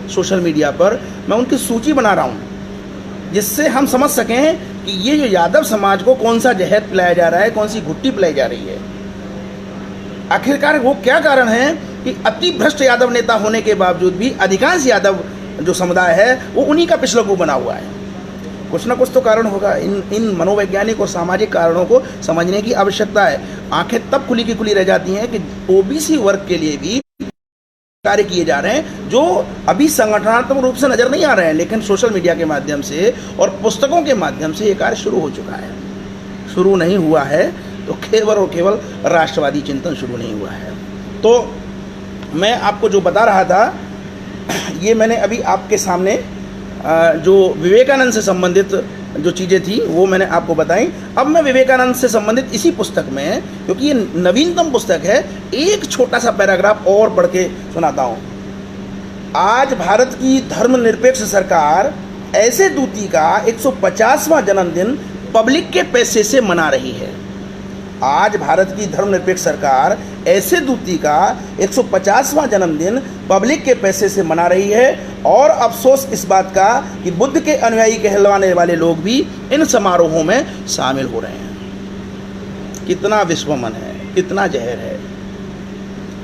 सोशल मीडिया पर, मैं उनकी सूची बना रहा हूँ, जिससे हम समझ सकें कि ये जो यादव समाज को कौन सा जहर पिलाया जा रहा है, कौन सी घुट्टी पिलाई जा रही है। आखिरकार वो क्या कारण है कि अति भ्रष्ट यादव नेता होने के बावजूद भी अधिकांश यादव जो समुदाय है वो उन्हीं का पिछलगू बना हुआ है। कुछ ना कुछ तो कारण होगा। इन मनोवैज्ञानिक और सामाजिक कारणों को समझने की आवश्यकता है। आंखें तब खुली की खुली रह जाती हैं कि ओबीसी वर्ग के लिए भी कार्य किए जा रहे हैं जो अभी संगठनात्मक रूप से नजर नहीं आ रहे हैं, लेकिन सोशल मीडिया के माध्यम से और पुस्तकों के माध्यम से ये कार्य शुरू हो चुका है। शुरू नहीं हुआ है तो केवल और केवल राष्ट्रवादी चिंतन शुरू नहीं हुआ है। तो मैं आपको जो बता रहा था, ये मैंने अभी आपके सामने जो विवेकानंद से संबंधित जो चीज़ें थी वो मैंने आपको बताई। अब मैं विवेकानंद से संबंधित इसी पुस्तक में, क्योंकि ये नवीनतम पुस्तक है, एक छोटा सा पैराग्राफ और पढ़ के सुनाता हूँ। आज भारत की धर्मनिरपेक्ष सरकार ऐसे दूती का 150वां जन्मदिन पब्लिक के पैसे से मना रही है। आज भारत की धर्मनिरपेक्ष सरकार ऐसे दूती का 150वां जन्मदिन पब्लिक के पैसे से मना रही है। और अफसोस इस बात का कि बुद्ध के अनुयायी कहलवाने वाले लोग भी इन समारोहों में शामिल हो रहे हैं। कितना विश्वमन है, कितना जहर है।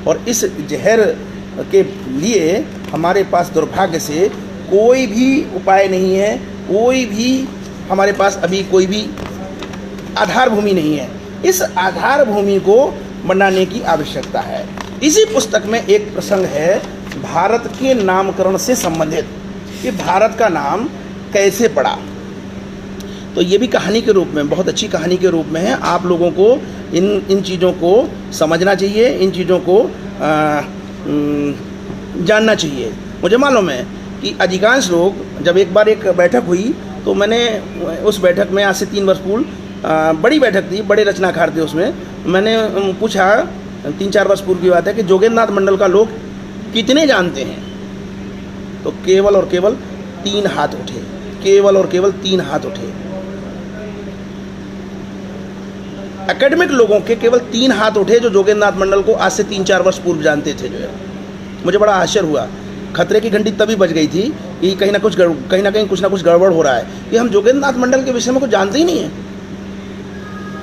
और इस जहर के लिए हमारे पास दुर्भाग्य से कोई भी उपाय नहीं है, कोई भी हमारे पास अभी कोई भी आधार भूमि नहीं है। इस आधार भूमि को बनाने की आवश्यकता है। इसी पुस्तक में एक प्रसंग है भारत के नामकरण से संबंधित, कि भारत का नाम कैसे पड़ा। तो ये भी कहानी के रूप में, बहुत अच्छी कहानी के रूप में है। आप लोगों को इन चीज़ों को समझना चाहिए, इन चीज़ों को जानना चाहिए। मुझे मालूम है कि अधिकांश लोग, जब एक बार एक बैठक हुई तो मैंने उस बैठक में आज से 3 वर्ष पूर्व, बड़ी बैठक थी, बड़े रचनाकार थे उसमें, मैंने पूछा, 3-4 वर्ष पूर्व की बात है, कि जोगेंद्रनाथ मंडल का लोग कितने जानते हैं। तो केवल और केवल 3 हाथ उठे, केवल और केवल 3 हाथ उठे। एकेडमिक लोगों के केवल 3 हाथ उठे जो जोगेंद्रनाथ मंडल को आज से 3-4 वर्ष पूर्व जानते थे। जो है मुझे बड़ा आश्चर्य हुआ। खतरे की घंटी तभी बज गई थी कि कहीं ना कहीं कुछ ना कुछ गड़बड़ हो रहा है, कि हम जोगेंद्रनाथ मंडल के विषय में कुछ जानते ही नहीं है।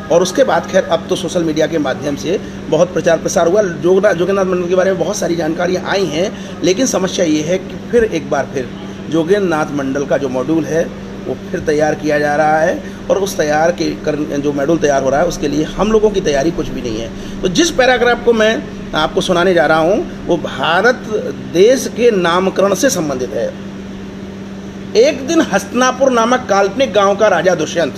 और उसके बाद खैर अब तो सोशल मीडिया के माध्यम से बहुत प्रचार प्रसार हुआ, जोगेंद्रनाथ मंडल के बारे में बहुत सारी जानकारियाँ आई हैं। लेकिन समस्या ये है कि फिर एक बार फिर जोगेंद्रनाथ मंडल का जो मॉड्यूल है वो फिर तैयार किया जा रहा है, और उस तैयार के जो मॉड्यूल तैयार हो रहा है उसके लिए हम लोगों की तैयारी कुछ भी नहीं है। तो जिस पैराग्राफ को मैं आपको सुनाने जा रहा हूँ वो भारत देश के नामकरण से संबंधित है। एक दिन हस्तिनापुर नामक काल्पनिक गांव का राजा दुष्यंत,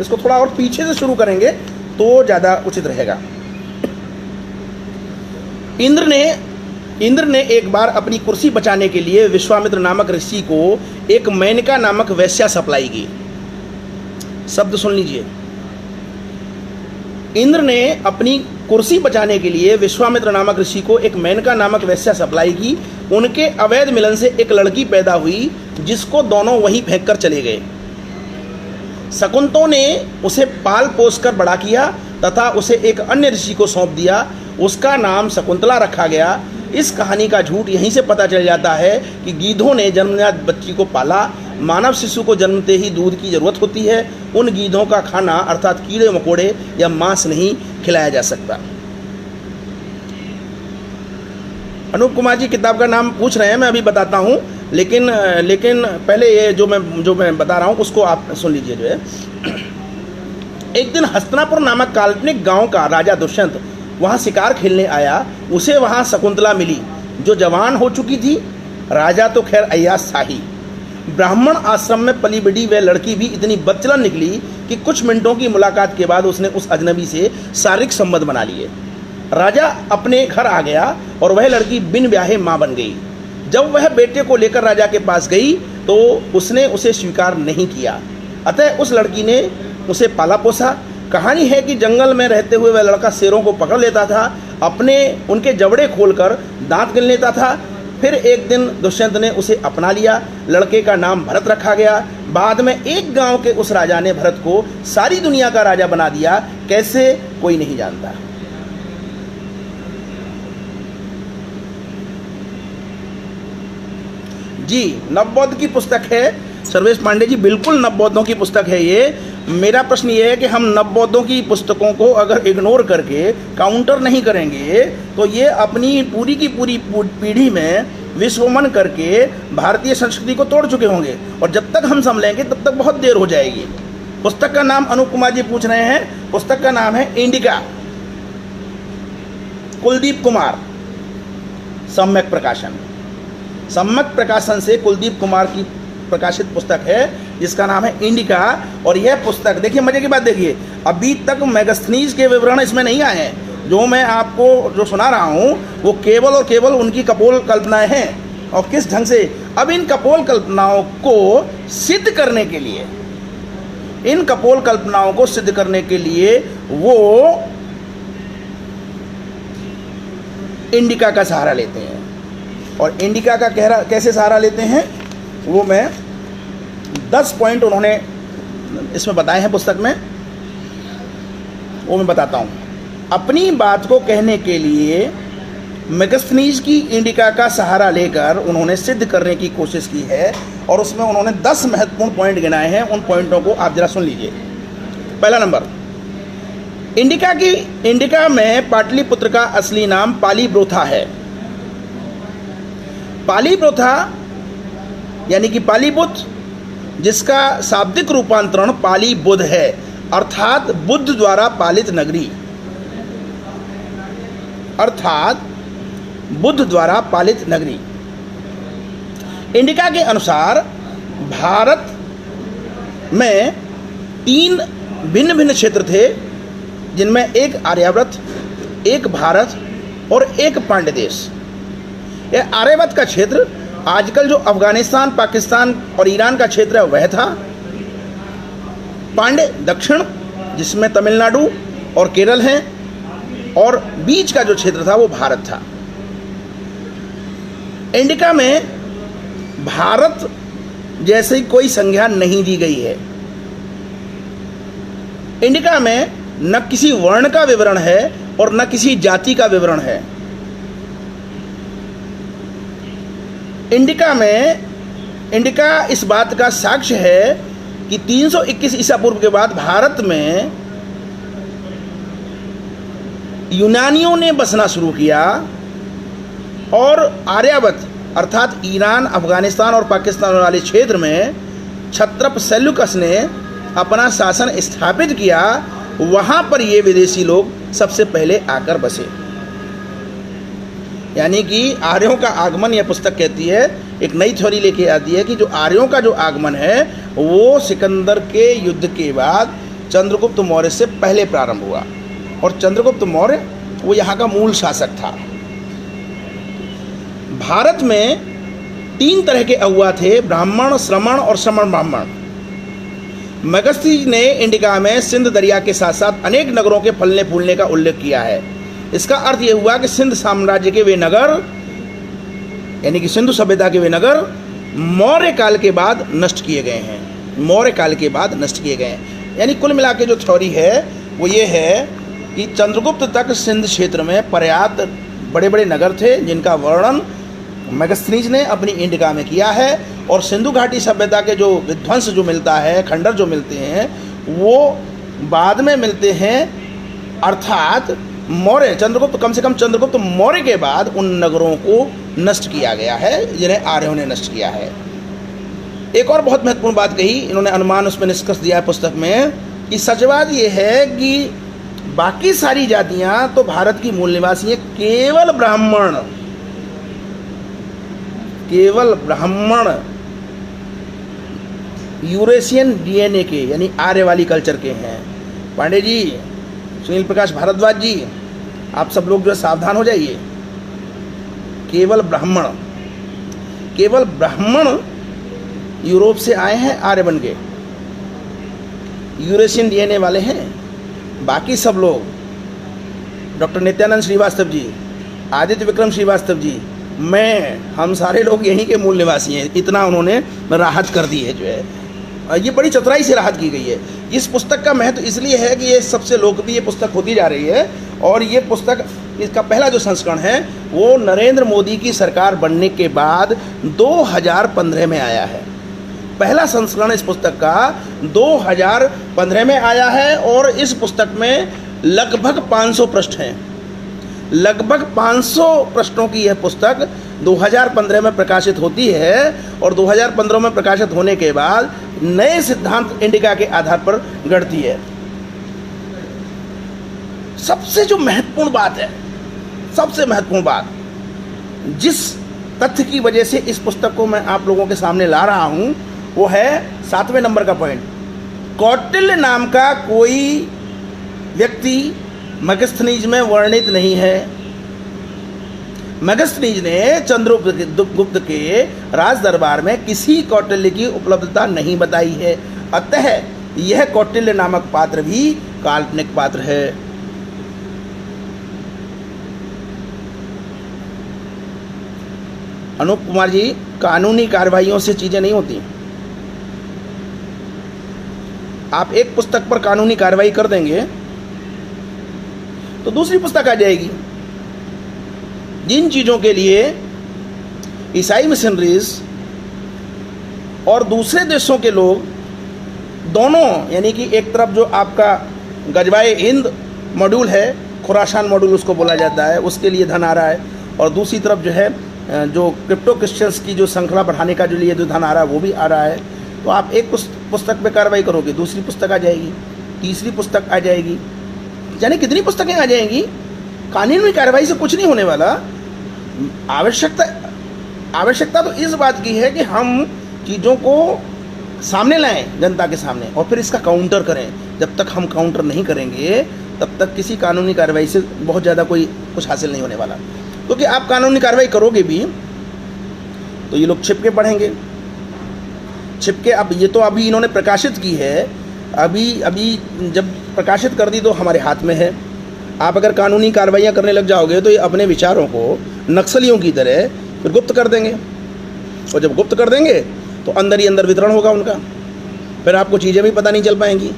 इसको थोड़ा और पीछे से शुरू करेंगे तो ज़्यादा उचित रहेगा। इंद्र ने एक बार अपनी कुर्सी बचाने के लिए विश्वामित्र नामक ऋषि को एक मेनका नामक वेश्या सप्लाई की। शब्द सुन लीजिए। इंद्र ने अपनी कुर्सी बचाने के लिए विश्वामित्र नामक ऋषि को एक मेनका नामक वेश्या सप्लाई की। उनके अवैध मिलन से एक लड़की पैदा हुई जिसको दोनों वहीं फेंक कर चले गए। शकुंतों ने उसे पाल पोस कर बड़ा किया तथा उसे एक अन्य ऋषि को सौंप दिया। उसका नाम शकुंतला रखा गया। इस कहानी का झूठ यहीं से पता चल जाता है कि गीधों ने जन्मजात बच्ची को पाला। मानव शिशु को जन्मते ही दूध की जरूरत होती है। उन गीधों का खाना अर्थात कीड़े मकोड़े या मांस नहीं खिलाया जा सकता। अनूप कुमार जी किताब का नाम पूछ रहे हैं, मैं अभी बताता हूँ, लेकिन पहले ये जो मैं बता रहा हूँ उसको आप सुन लीजिए। जो है, एक दिन हस्तिनापुर नामक काल्पनिक गांव का राजा दुष्यंत वहाँ शिकार खेलने आया। उसे वहाँ शकुंतला मिली जो जवान हो चुकी थी। राजा तो खैर अय्याश था ही। ब्राह्मण आश्रम में पली बढ़ी वह लड़की भी इतनी बदचलन निकली कि कुछ मिनटों की मुलाकात के बाद उसने उस अजनबी से शारीरिक संबंध बना लिए। राजा अपने घर आ गया और वह लड़की बिन ब्याहे माँ बन गई। जब वह बेटे को लेकर राजा के पास गई तो उसने उसे स्वीकार नहीं किया। अतः उस लड़की ने उसे पाला पोसा। कहानी है कि जंगल में रहते हुए वह लड़का शेरों को पकड़ लेता था, उनके जबड़े खोलकर दांत गिन लेता था। फिर एक दिन दुष्यंत ने उसे अपना लिया। लड़के का नाम भरत रखा गया। बाद में एक गांव के उस राजा ने भरत को सारी दुनिया का राजा बना दिया। कैसे, कोई नहीं जानता। जी, नवबौद्ध की पुस्तक है सर्वेश पांडे जी, बिल्कुल नवबौद्धों की पुस्तक है ये। मेरा प्रश्न ये है कि हम नवबौद्धों की पुस्तकों को अगर इग्नोर करके काउंटर नहीं करेंगे तो ये अपनी पूरी की पूरी पीढ़ी में विश्वमन करके भारतीय संस्कृति को तोड़ चुके होंगे, और जब तक हम संभलेंगे तब तक बहुत देर हो जाएगी। पुस्तक का नाम अनूप कुमार जी पूछ रहे हैं, पुस्तक का नाम है इंडिका, कुलदीप कुमार, सम्यक प्रकाशन। सम्यक प्रकाशन से कुलदीप कुमार की प्रकाशित पुस्तक है जिसका नाम है इंडिका। और यह पुस्तक देखिए, मजे की बात देखिए, अभी तक मेगास्थनीज के विवरण इसमें नहीं आए हैं। जो मैं आपको जो सुना रहा हूँ वो केवल और केवल उनकी कपोल कल्पनाएं हैं। और किस ढंग से, अब इन कपोल कल्पनाओं को सिद्ध करने के लिए, वो इंडिका का सहारा लेते हैं। और इंडिका का कैसे सहारा लेते हैं वो मैं 10 पॉइंट उन्होंने इसमें बताए हैं पुस्तक में, वो मैं बताता हूँ। अपनी बात को कहने के लिए मेगास्थनीज की इंडिका का सहारा लेकर उन्होंने सिद्ध करने की कोशिश की है, और उसमें उन्होंने 10 महत्वपूर्ण पॉइंट गिनाए हैं। उन पॉइंटों को आप जरा सुन लीजिए। पहला नंबर, इंडिका में पाटलिपुत्र का असली नाम पालीब्रोथा है। पालीब्रोथा यानी कि पालीबुद्ध, जिसका शाब्दिक रूपांतरण पाली बुद्ध है, अर्थात बुद्ध द्वारा पालित नगरी, अर्थात बुद्ध द्वारा पालित नगरी। इंडिका के अनुसार भारत में 3 भिन्न भिन्न क्षेत्र थे, जिनमें एक आर्यावर्त, एक भारत और एक पांड्य देश। यह आर्यावर्त का क्षेत्र आजकल जो अफगानिस्तान, पाकिस्तान और ईरान का क्षेत्र है वह था। पांड्य दक्षिण, जिसमें तमिलनाडु और केरल हैं, और बीच का जो क्षेत्र था वो भारत था। इंडिका में भारत जैसी कोई संज्ञा नहीं दी गई है। इंडिका में न किसी वर्ण का विवरण है और न किसी जाति का विवरण है। इंडिका इस बात का साक्ष्य है कि 321 ईसा पूर्व के बाद भारत में यूनानियों ने बसना शुरू किया, और आर्यावर्त अर्थात ईरान, अफगानिस्तान और पाकिस्तान वाले क्षेत्र में क्षत्रप सेल्यूकस ने अपना शासन स्थापित किया। वहाँ पर ये विदेशी लोग सबसे पहले आकर बसे। यानी कि आर्यों का आगमन, यह पुस्तक कहती है, एक नई थ्योरी लेके आती है कि जो आर्यों का जो आगमन है वो सिकंदर के युद्ध के बाद चंद्रगुप्त मौर्य से पहले प्रारंभ हुआ, और चंद्रगुप्त मौर्य वो यहाँ का मूल शासक था। भारत में 3 तरह के अगुआ थे, ब्राह्मण, श्रमण और श्रमण ब्राह्मण। मेगास्थनीज ने इंडिका में सिंध दरिया के साथ साथ अनेक नगरों के फलने फूलने का उल्लेख किया है। इसका अर्थ यह हुआ कि सिंध साम्राज्य के वे नगर, यानी कि सिंधु सभ्यता के वे नगर मौर्य काल के बाद नष्ट किए गए हैं। मौर्य काल के बाद नष्ट किए गए हैं। यानी कुल मिला के जो थ्योरी है वो ये है कि चंद्रगुप्त तक सिंध क्षेत्र में पर्याप्त बड़े बड़े नगर थे, जिनका वर्णन मेगास्थनीज ने अपनी इंडिका में किया है। और सिंधु घाटी सभ्यता के जो विध्वंस जो मिलता है, खंडर जो मिलते हैं, वो बाद में मिलते हैं। अर्थात मौर्य चंद्रगुप्त, कम से कम चंद्रगुप्त मौर्य के बाद उन नगरों को नष्ट किया गया है जिन्हें आर्यों ने नष्ट किया है। एक और बहुत महत्वपूर्ण बात कही इन्होंने, अनुमान उसमें निष्कर्ष दिया है पुस्तक में, कि सच बात ये है कि बाकी सारी जातियां तो भारत की मूल निवासी हैं, केवल ब्राह्मण यूरेशियन डीएनए के, यानी आर्य वाली कल्चर के हैं। पांडे जी, सुनील प्रकाश भारद्वाज जी, आप सब लोग जो है सावधान हो जाइए। केवल ब्राह्मण यूरोप से आए हैं, आर्य बन के यूरेशियन डीएनए वाले हैं। बाकी सब लोग, डॉक्टर नित्यानंद श्रीवास्तव जी, आदित्य विक्रम श्रीवास्तव जी, हम सारे लोग यहीं के मूल निवासी हैं। इतना उन्होंने राहत कर दी है जो है, ये बड़ी चतुराई से राहत की गई है। इस पुस्तक का महत्व इसलिए है कि ये सबसे लोकप्रिय पुस्तक होती जा रही है, और ये पुस्तक, इसका पहला जो संस्करण है वो नरेंद्र मोदी की सरकार बनने के बाद 2015 में आया है। पहला संस्करण इस पुस्तक का 2015 में आया है, और इस पुस्तक में लगभग 500 पृष्ठ हैं। लगभग 500 पृष्ठों की यह पुस्तक 2015 में प्रकाशित होती है, और 2015 में प्रकाशित होने के बाद नए सिद्धांत इंडिका के आधार पर गढ़ती है। सबसे जो महत्वपूर्ण बात है, सबसे महत्वपूर्ण बात, जिस तथ्य की वजह से इस पुस्तक को मैं आप लोगों के सामने ला रहा हूं, वो है 7वें नंबर का पॉइंट। कौटिल्य नाम का कोई व्यक्ति मेगास्थनीज में वर्णित नहीं है। मेगास्थनीज ने चंद्रगुप्त के राज दरबार में किसी कौटिल्य की उपलब्धता नहीं बताई है। अतः यह कौटिल्य नामक पात्र भी काल्पनिक पात्र है। अनूप कुमार जी, कानूनी कार्रवाइयों से चीजें नहीं होती। आप एक पुस्तक पर कानूनी कार्रवाई कर देंगे, तो दूसरी पुस्तक आ जाएगी। जिन चीज़ों के लिए ईसाई मिशनरीज और दूसरे देशों के लोग दोनों, यानी कि एक तरफ जो आपका गजवाए हिंद मॉड्यूल है, खुरासान मॉड्यूल उसको बोला जाता है, उसके लिए धन आ रहा है, और दूसरी तरफ जो है जो क्रिप्टो क्रिश्चियंस की जो श्रृंखला बढ़ाने का जो लिए जो धन आ रहा है वो भी आ रहा है। तो आप एक पुस्तक पे कार्रवाई करोगे, दूसरी पुस्तक आ जाएगी, तीसरी पुस्तक आ जाएगी, यानी कितनी पुस्तकें आ जाएंगी। कानूनी कार्रवाई से कुछ नहीं होने वाला। आवश्यकता तो इस बात की है कि हम चीज़ों को सामने लाएं जनता के सामने, और फिर इसका काउंटर करें। जब तक हम काउंटर नहीं करेंगे तब तक किसी कानूनी कार्रवाई से बहुत ज़्यादा कोई कुछ हासिल नहीं होने वाला। क्योंकि आप कानूनी कार्रवाई करोगे भी तो ये लोग छिपके पढ़ेंगे, छिपके। अब ये तो अभी इन्होंने प्रकाशित की है, अभी जब प्रकाशित कर दी तो हमारे हाथ में है। आप अगर कानूनी कार्रवाइयाँ करने लग जाओगे तो ये अपने विचारों को नक्सलियों की तरह फिर गुप्त कर देंगे, और जब गुप्त कर देंगे तो अंदर ही अंदर वितरण होगा उनका, फिर आपको चीज़ें भी पता नहीं चल पाएंगी।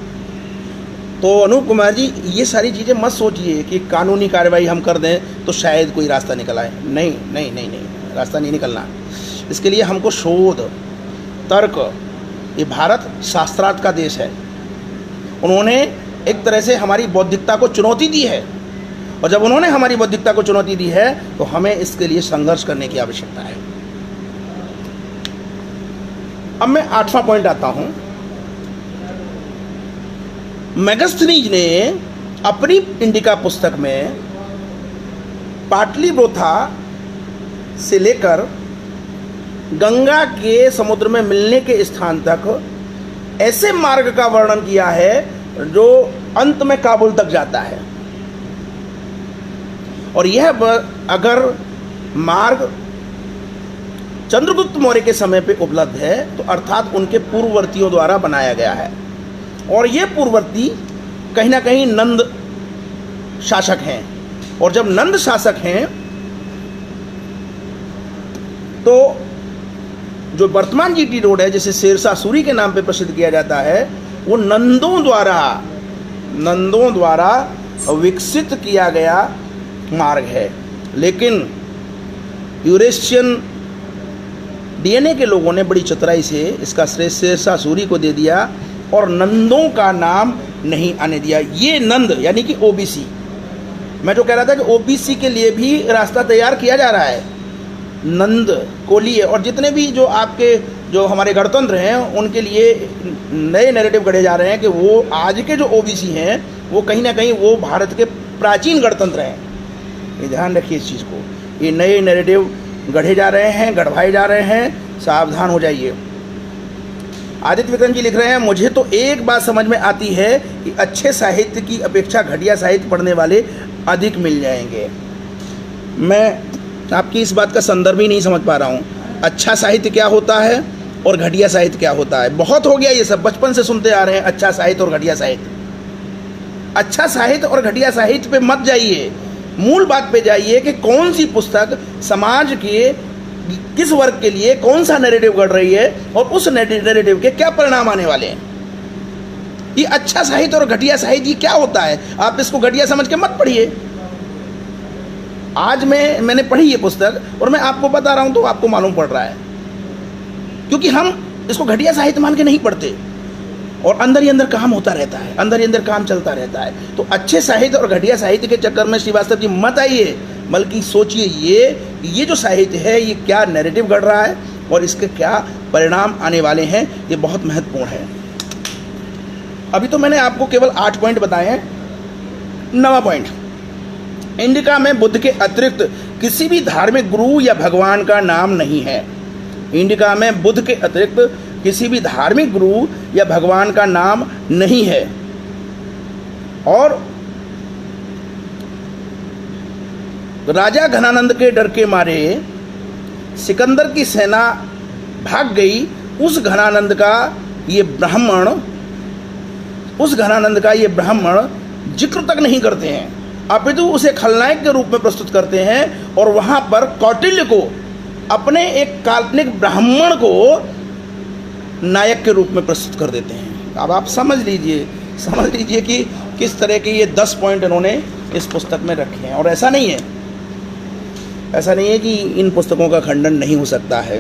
तो अनूप कुमार जी, ये सारी चीज़ें मत सोचिए कि कानूनी कार्रवाई हम कर दें तो शायद कोई रास्ता निकल आए। नहीं नहीं नहीं नहीं, रास्ता नहीं निकलना। इसके लिए हमको शोध, तर्क, ये भारत शास्त्रार्थ का देश है। उन्होंने एक तरह से हमारी बौद्धिकता को चुनौती दी है, और जब उन्होंने हमारी बौद्धिकता को चुनौती दी है तो हमें इसके लिए संघर्ष करने की आवश्यकता है। अब मैं 8वां पॉइंट आता हूं। मेगास्थनीज ने अपनी इंडिका पुस्तक में पाटलिपुत्रा से लेकर गंगा के समुद्र में मिलने के स्थान तक ऐसे मार्ग का वर्णन किया है जो अंत में काबुल तक जाता है। और यह अगर मार्ग चंद्रगुप्त मौर्य के समय पे उपलब्ध है तो अर्थात उनके पूर्ववर्तियों द्वारा बनाया गया है, और ये पूर्ववर्ती कहीं ना कहीं नंद शासक हैं। और जब नंद शासक हैं तो जो वर्तमान जीटी रोड है, जिसे शेरशाह सूरी के नाम पे प्रसिद्ध किया जाता है, वो नंदों द्वारा विकसित किया गया मार्ग है। लेकिन यूरेशियन डीएनए के लोगों ने बड़ी चतुराई से इसका श्रेय शेरशाह सूरी को दे दिया और नंदों का नाम नहीं आने दिया। ये नंद यानी कि ओबीसी, मैं जो कह रहा था कि ओबीसी के लिए भी रास्ता तैयार किया जा रहा है। नंद कोली और जितने भी जो आपके जो हमारे गणतंत्र हैं उनके लिए नए नैरेटिव गढ़े जा रहे हैं कि वो आज के जो ओबीसी हैं वो कहीं ना कहीं वो भारत के प्राचीन गणतंत्र हैं। ये ध्यान रखिए इस चीज़ को, ये नए नैरेटिव गढ़े जा रहे हैं, गढ़वाए जा रहे हैं, सावधान हो जाइए। आदित्य विक्रम जी लिख रहे हैं, मुझे तो एक बात समझ में आती है कि अच्छे साहित्य की अपेक्षा घटिया साहित्य पढ़ने वाले अधिक मिल जाएंगे। मैं आपकी इस बात का संदर्भ ही नहीं समझ पा रहा हूँ। अच्छा साहित्य क्या होता है और घटिया साहित्य क्या होता है? बहुत हो गया ये सब, बचपन से सुनते आ रहे हैं अच्छा साहित्य और घटिया साहित्य। अच्छा साहित्य और घटिया साहित्य पे मत जाइए, मूल बात पे जाइए कि कौन सी पुस्तक समाज के किस वर्ग के लिए कौन सा नैरेटिव गढ़ रही है और उस नैरेटिव के क्या परिणाम आने वाले हैं। ये अच्छा साहित्य और घटिया साहित्य क्या होता है, आप इसको घटिया समझ के मत पढ़िए। आज मैंने पढ़ी ये पुस्तक और मैं आपको बता रहा हूं तो आपको मालूम पड़ रहा है, क्योंकि हम इसको घटिया साहित्य मान के नहीं पढ़ते और अंदर ही अंदर काम होता रहता है, अंदर ही अंदर काम चलता रहता है। तो अच्छे साहित्य और घटिया साहित्य के चक्कर में श्रीवास्तव जी मत आइए, बल्कि सोचिए ये जो साहित्य है ये क्या नैरेटिव गढ़ रहा है और इसके क्या परिणाम आने वाले हैं। ये बहुत महत्वपूर्ण है। अभी तो मैंने आपको केवल 8 पॉइंट बताए हैं। 9वां पॉइंट, इंडिका में बुद्ध के अतिरिक्त किसी भी धार्मिक गुरु या भगवान का नाम नहीं है। इंडिका में बुद्ध के अतिरिक्त किसी भी धार्मिक गुरु या भगवान का नाम नहीं है। और राजा घनानंद के डर के मारे सिकंदर की सेना भाग गई। उस घनानंद का ये ब्राह्मण जिक्र तक नहीं करते हैं, अपितु उसे खलनायक के रूप में प्रस्तुत करते हैं और वहां पर कौटिल्य को, अपने एक काल्पनिक ब्राह्मण को नायक के रूप में प्रस्तुत कर देते हैं। अब आप समझ लीजिए कि किस तरह के ये 10 पॉइंट इन्होंने इस पुस्तक में रखे हैं। और ऐसा नहीं है कि इन पुस्तकों का खंडन नहीं हो सकता है।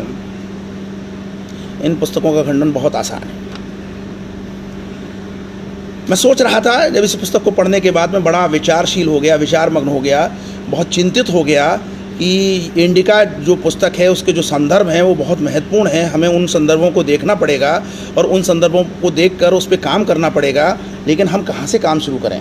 इन पुस्तकों का खंडन बहुत आसान है। मैं सोच रहा था जब इस पुस्तक को पढ़ने के बाद मैं बड़ा विचारशील हो गया, विचारमग्न हो गया, बहुत चिंतित हो गया कि इंडिका जो पुस्तक है उसके जो संदर्भ हैं वो बहुत महत्वपूर्ण हैं। हमें उन संदर्भों को देखना पड़ेगा और उन संदर्भों को देखकर उस पर काम करना पड़ेगा। लेकिन हम कहाँ से काम शुरू करें?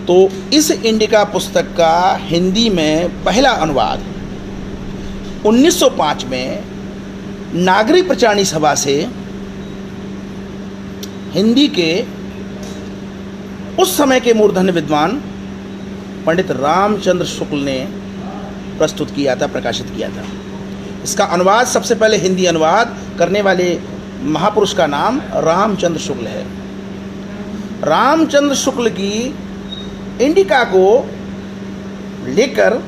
तो इस इंडिका पुस्तक का हिंदी में पहला अनुवाद 1905 में नागरिक प्रचारणी सभा से हिंदी के उस समय के मूर्धन्य विद्वान पंडित रामचंद्र शुक्ल ने प्रस्तुत किया था, प्रकाशित किया था। इसका अनुवाद, सबसे पहले हिंदी अनुवाद करने वाले महापुरुष का नाम रामचंद्र शुक्ल है। रामचंद्र शुक्ल की इंडिका को लेकर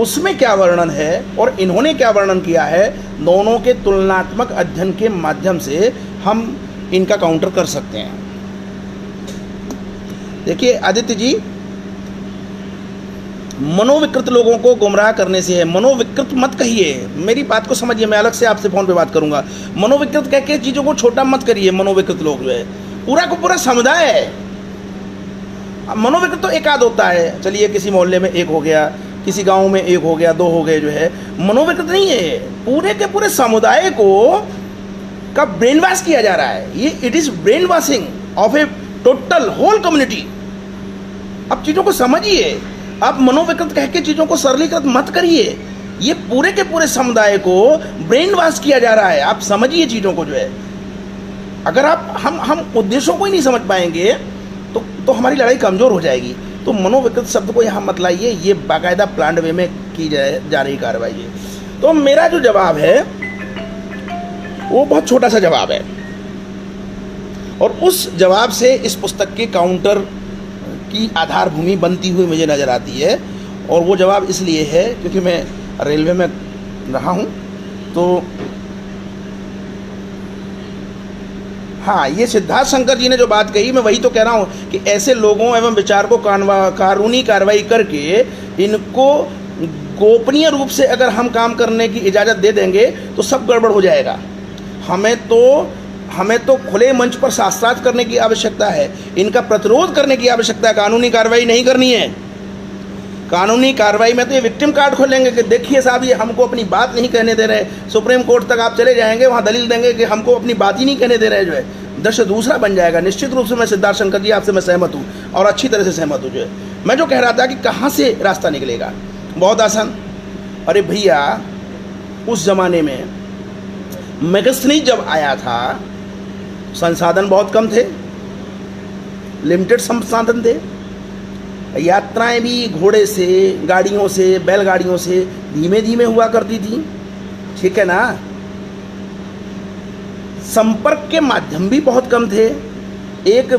उसमें क्या वर्णन है और इन्होंने क्या वर्णन किया है, दोनों के तुलनात्मक अध्ययन के माध्यम से हम इनका काउंटर कर सकते हैं। देखिए आदित्य जी, मनोविकृत लोगों को गुमराह करने से है। मनोविकृत मत कहिए, मेरी बात को समझिए, मैं अलग से आपसे फोन पे बात करूंगा। मनोविकृत कह के चीज़ों को छोटा मत करिए। मनोविकृत लोग जो है पूरा को पूरा समुदाय है। मनोविकृत तो एक आध होता है, चलिए किसी मोहल्ले में एक हो गया, किसी गांव में एक हो गया, दो हो गए, जो है मनोविकृत नहीं है। पूरे के पूरे समुदाय को का ब्रेन वॉश किया जा रहा है। ये it is brain washing of a total whole community. अब चीज़ों को समझिए, आप मनोविकृत कह के चीज़ों को सरलीकृत मत करिए। ये पूरे के पूरे समुदाय को ब्रेन वॉश किया जा रहा है। आप समझिए चीज़ों को जो है। अगर आप हम उद्देश्यों को ही नहीं समझ पाएंगे तो हमारी लड़ाई कमज़ोर हो जाएगी। तो मनोविकृत शब्द को यहाँ मत लाइए, ये बाकायदा प्लान्ड वे में की जा रही कार्रवाई है। तो मेरा जो जवाब है वो बहुत छोटा सा जवाब है, और उस जवाब से इस पुस्तक के काउंटर की आधारभूमि बनती हुई मुझे नज़र आती है। और वो जवाब इसलिए है क्योंकि मैं रेलवे में रहा हूँ। तो हाँ, ये सिद्धार्थ शंकर जी ने जो बात कही, मैं वही तो कह रहा हूँ कि ऐसे लोगों एवं विचार को कानूनी कार्रवाई करके इनको गोपनीय रूप से अगर हम काम करने की इजाज़त दे देंगे तो सब गड़बड़ हो जाएगा। हमें तो खुले मंच पर शास्त्रार्थ करने की आवश्यकता है, इनका प्रतिरोध करने की आवश्यकता है। कानूनी कार्रवाई नहीं करनी है। कानूनी कार्रवाई में तो ये विक्टिम कार्ड खोलेंगे कि देखिए साहब, ये हमको अपनी बात नहीं कहने दे रहे। सुप्रीम कोर्ट तक आप चले जाएंगे, वहाँ दलील देंगे कि हमको अपनी बात ही नहीं कहने दे रहे। जो है दृश्य दूसरा बन जाएगा। निश्चित रूप से मैं सिद्धार्थ शंकर जी आपसे मैं सहमत हूँ, और अच्छी तरह से सहमत हूँ। जो है मैं जो कह रहा था कि कहाँ से रास्ता निकलेगा, बहुत आसान। अरे भैया, उस ज़माने में मैगस्थनीज जब आया था, संसाधन बहुत कम थे, लिमिटेड संसाधन थे। यात्राएं भी घोड़े से, गाड़ियों से, बैलगाड़ियों से धीमे धीमे हुआ करती थी, ठीक है ना। संपर्क के माध्यम भी बहुत कम थे। एक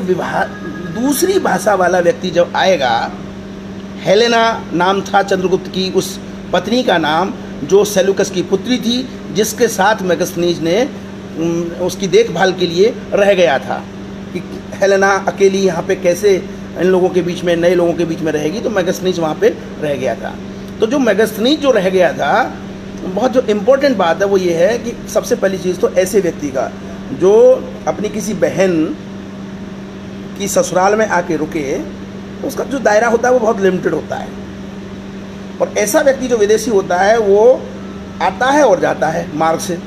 दूसरी भाषा वाला व्यक्ति जब आएगा, हेलेना नाम था चंद्रगुप्त की उस पत्नी का नाम, जो सेल्यूकस की पुत्री थी, जिसके साथ मैगस्थनीज ने उसकी देखभाल के लिए रह गया था कि हेलेना अकेली यहाँ पे कैसे इन लोगों के बीच में, नए लोगों के बीच में रहेगी। तो मैगस्थनीज वहाँ पे रह गया था। तो जो मैगस्थनीज जो रह गया था, बहुत जो इम्पोर्टेंट बात है वो ये है कि सबसे पहली चीज़ तो ऐसे व्यक्ति का जो अपनी किसी बहन की ससुराल में आके रुके, तो उसका जो दायरा होता है वो बहुत लिमिटेड होता है। और ऐसा व्यक्ति जो विदेशी होता है वो आता है और जाता है मार्ग से।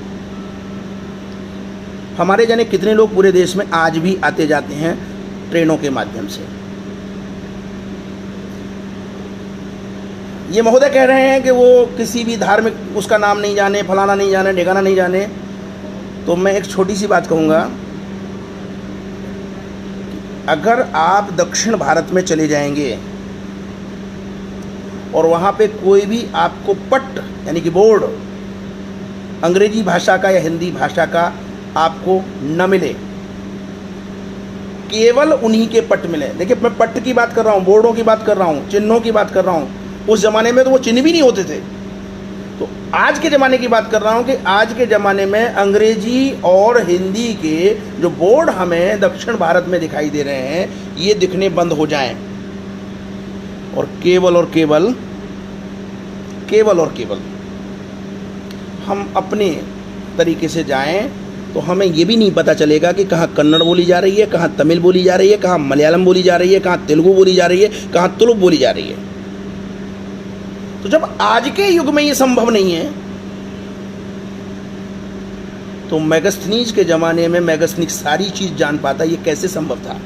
हमारे जाने कितने लोग पूरे देश में आज भी आते जाते हैं ट्रेनों के माध्यम से। ये महोदय कह रहे हैं कि वो किसी भी धार्मिक उसका नाम नहीं जाने, फलाना नहीं जाने, ढिकाना नहीं जाने। तो मैं एक छोटी सी बात कहूँगा, अगर आप दक्षिण भारत में चले जाएंगे और वहाँ पे कोई भी आपको पट यानी कि बोर्ड अंग्रेजी भाषा का या हिंदी भाषा का आपको न मिले, केवल उन्हीं के पट मिले। देखिए, मैं पट की बात कर रहा हूँ, बोर्डों की बात कर रहा हूँ, चिन्हों की बात कर रहा हूँ। उस ज़माने में तो वो चिन्ह भी नहीं होते थे। तो आज के ज़माने की बात कर रहा हूँ कि आज के ज़माने में अंग्रेजी और हिंदी के जो बोर्ड हमें दक्षिण भारत में दिखाई दे रहे हैं, ये दिखने बंद हो जाएं और केवल हम अपने तरीके से जाएं, तो हमें ये भी नहीं पता चलेगा कि कहाँ कन्नड़ बोली जा रही है, कहाँ तमिल बोली जा रही है, कहाँ मलयालम बोली जा रही है, कहाँ तेलुगु बोली जा रही है, कहाँ तुलुक बोली जा रही है। तो जब आज के युग में ये संभव नहीं है, तो मेगास्थनीज के ज़माने में मेगास्थनीज सारी चीज़ जान पाता, ये कैसे संभव था?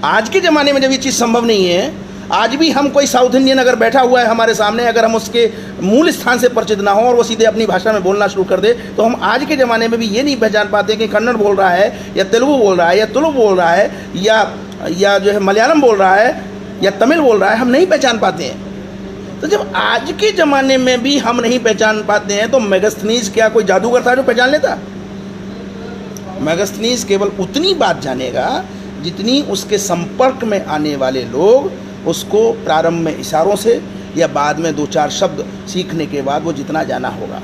आज के ज़माने में जब ये चीज़ संभव नहीं है, आज भी हम कोई साउथ इंडियन अगर बैठा हुआ है हमारे सामने, अगर हम उसके मूल स्थान से परिचित ना हो और वो सीधे अपनी भाषा में बोलना शुरू कर दे, तो हम आज के ज़माने में भी ये नहीं पहचान पाते कि कन्नड़ बोल रहा है या तेलुगु बोल रहा है या तुलुक बोल रहा है या जो है मलयालम बोल रहा है या तमिल बोल रहा है, हम नहीं पहचान पाते हैं। तो जब आज के ज़माने में भी हम नहीं पहचान पाते हैं, तो मेगास्थनीज क्या कोई जादूगर था जो पहचान लेता? मेगास्थनीज केवल उतनी बात जानेगा जितनी उसके संपर्क में आने वाले लोग उसको प्रारंभ में इशारों से या बाद में 2-4 शब्द सीखने के बाद वो जितना जाना होगा।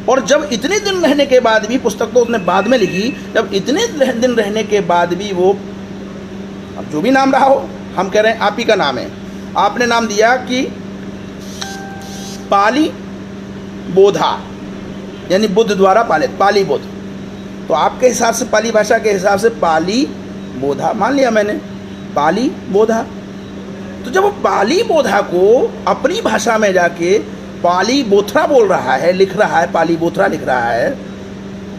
और जब इतने दिन रहने के बाद भी, पुस्तक तो उसने बाद में लिखी, जब इतने दिन रहने के बाद भी वो, अब जो भी नाम रहा हो, हम कह रहे हैं आप ही का नाम है, आपने नाम दिया कि पाली बोधा, यानी बुद्ध द्वारा पालित, पाली बुद्ध। तो आपके हिसाब से, पाली भाषा के हिसाब से पाली बोधा मान लिया मैंने, पाली बोधा। तो जब वो पाली बोधा को अपनी भाषा में जाके पाली बोथरा बोल रहा है, लिख रहा है, पाली बोथरा लिख रहा है,